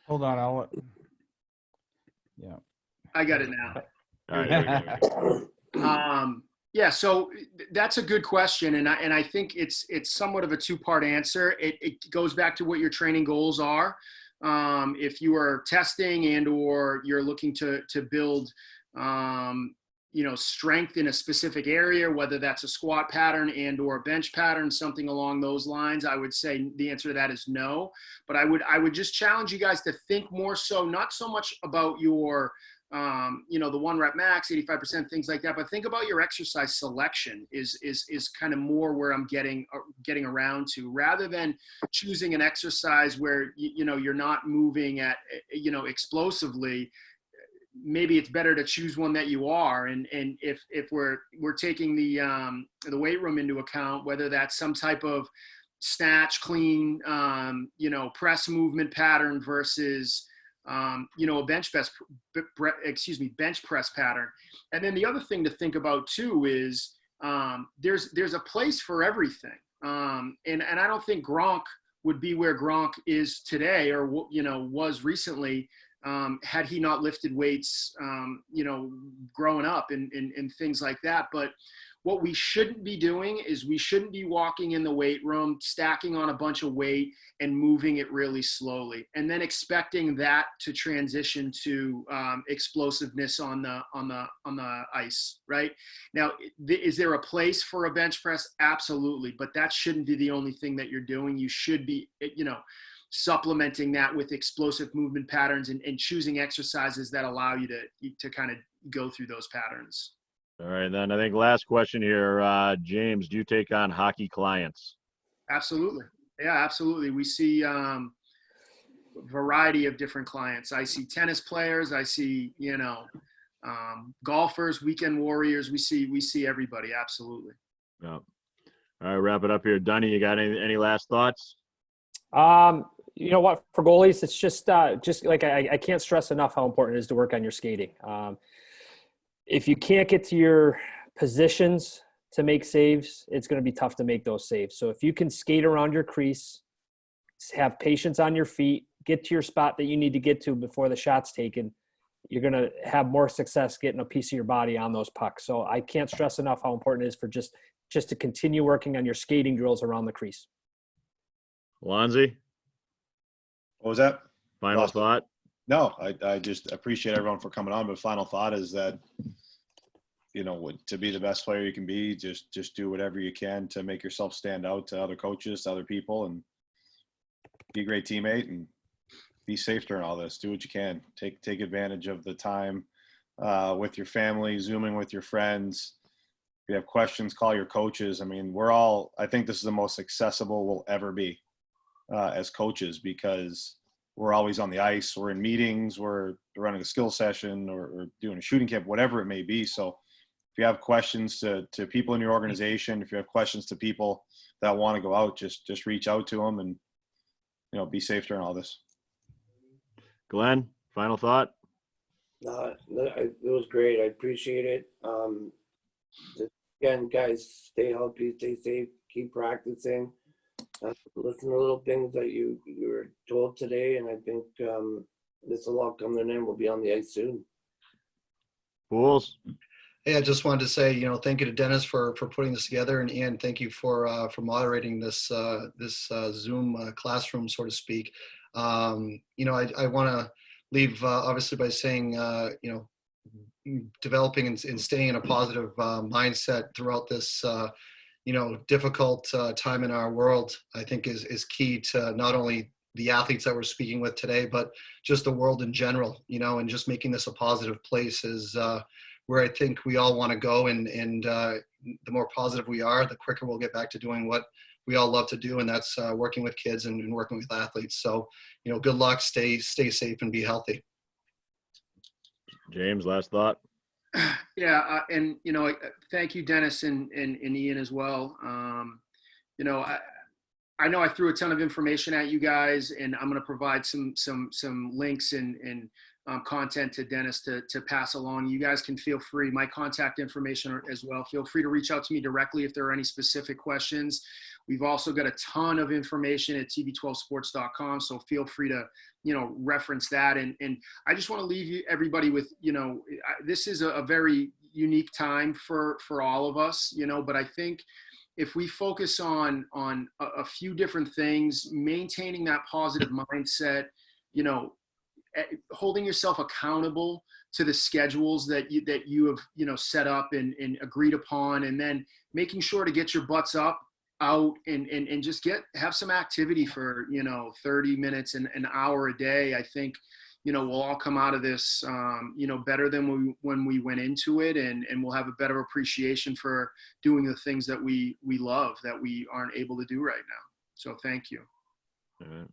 Hold on, yeah. I got it now. All right, there we go. Yeah, so that's a good question, and I think it's somewhat of a 2-part answer. It goes back to what your training goals are. If you are testing and or you're looking to build strength in a specific area, whether that's a squat pattern and or a bench pattern, something along those lines, I would say the answer to that is no. But I would just challenge you guys to think more so, not so much about your the 1 rep max, 85%, things like that, but think about your exercise selection is kind of more where I'm getting around to, rather than choosing an exercise where you're not moving at explosively. Maybe it's better to choose one that you are, and if we're taking the weight room into account, whether that's some type of snatch, clean, press movement pattern versus a bench press pattern. And then the other thing to think about too is there's a place for everything. And I don't think Gronk would be where Gronk is today, or was recently, had he not lifted weights, growing up and things like that. But what we shouldn't be doing is we shouldn't be walking in the weight room, stacking on a bunch of weight and moving it really slowly, and then expecting that to transition to explosiveness on the ice. Right now, is there a place for a bench press? Absolutely, but that shouldn't be the only thing that you're doing. You should be, supplementing that with explosive movement patterns and choosing exercises that allow you to kind of go through those patterns. All right, then I think last question here, James, do you take on hockey clients? Absolutely. Yeah, absolutely. We see a variety of different clients. I see tennis players. I see, golfers, weekend warriors. We see everybody. Absolutely. Yeah. All right, wrap it up here. Dunny, you got any last thoughts? You know what, for goalies, it's just like I can't stress enough how important it is to work on your skating. If you can't get to your positions to make saves, it's going to be tough to make those saves. So if you can skate around your crease, have patience on your feet, get to your spot that you need to get to before the shot's taken, you're going to have more success getting a piece of your body on those pucks. So I can't stress enough how important it is for just to continue working on your skating drills around the crease. Lonzie, What was that? final thought? No, I just appreciate everyone for coming on. But final thought is that, to be the best player you can be, just do whatever you can to make yourself stand out to other coaches, to other people, and be a great teammate and be safe during all this. Do what you can. Take advantage of the time with your family, Zooming with your friends. If you have questions, call your coaches. I mean, I think this is the most accessible we'll ever be as coaches, because we're always on the ice, we're in meetings, we're running a skill session or doing a shooting camp, whatever it may be. So if you have questions to people in your organization, if you have questions to people that want to go out, just reach out to them and, be safe during all this. Glenn, final thought? It was great. I appreciate it. Again, guys, stay healthy, stay safe, keep practicing. Listen to little things that you were told today, and I think this will all come to an end. We'll be on the ice soon. Fools. Hey, I just wanted to say, thank you to Dennis for putting this together, and Ian, thank you for moderating this Zoom classroom, so to speak. I want to leave obviously by saying, developing and staying in a positive mindset throughout this difficult time in our world, I think is key to not only the athletes that we're speaking with today, but just the world in general, and just making this a positive place is where I think we all want to go. And the more positive we are, the quicker we'll get back to doing what we all love to do. And that's working with kids and working with athletes. So, good luck, stay safe and be healthy. James, last thought? Yeah, and thank you, Dennis and Ian as well. I know I threw a ton of information at you guys, and I'm going to provide some links and content to Dennis to pass along. You guys can feel free. My contact information as well. Feel free to reach out to me directly if there are any specific questions. We've also got a ton of information at tv12sports.com, so feel free to reference that. And I just want to leave everybody with this is a very unique time for all of us, but I think if we focus on a few different things, maintaining that positive mindset, holding yourself accountable to the schedules that you have set up and agreed upon, and then making sure to get your butts out and just have some activity for 30 minutes and an hour a day. I think we'll all come out of this better than when we went into it, and we'll have a better appreciation for doing the things that we love that we aren't able to do right now. So thank you. All right.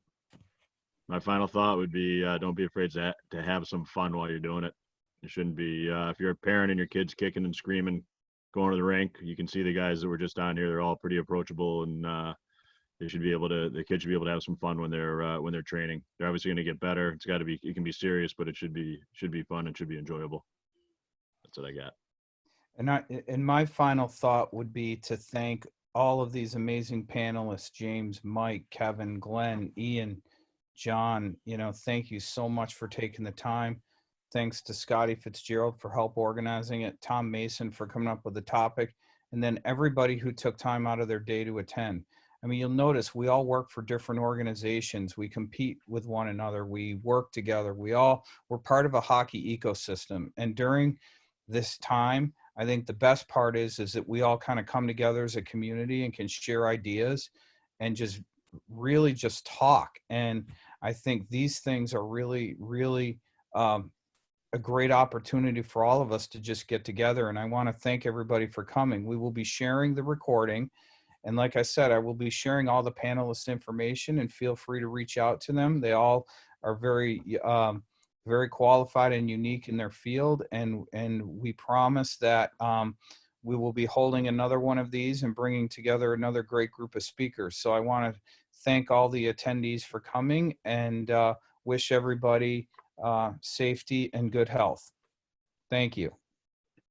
My final thought would be don't be afraid to have some fun while you're doing it. You shouldn't be if you're a parent and your kid's kicking and screaming going to the rink, you can see the guys that were just on here, they're all pretty approachable, and the kids should be able to have some fun when they're training. They're obviously going to get better. It can be serious, but it should be fun and should be enjoyable. That's what I got. And my final thought would be to thank all of these amazing panelists, James, Mike, Kevin, Glenn, Ian, John. Thank you so much for taking the time. Thanks to Scotty Fitzgerald for help organizing it, Tom Mason for coming up with the topic, and then everybody who took time out of their day to attend. I mean, you'll notice we all work for different organizations. We compete with one another. We work together. We're part of a hockey ecosystem. And during this time, I think the best part is that we all kind of come together as a community and can share ideas and just really just talk. And I think these things are really, really a great opportunity for all of us to just get together. And I want to thank everybody for coming. We will be sharing the recording. And like I said, I will be sharing all the panelists' information, and feel free to reach out to them. They all are very very qualified and unique in their field. And we promise that we will be holding another one of these and bringing together another great group of speakers. So I want to thank all the attendees for coming and wish everybody safety and good health. Thank you.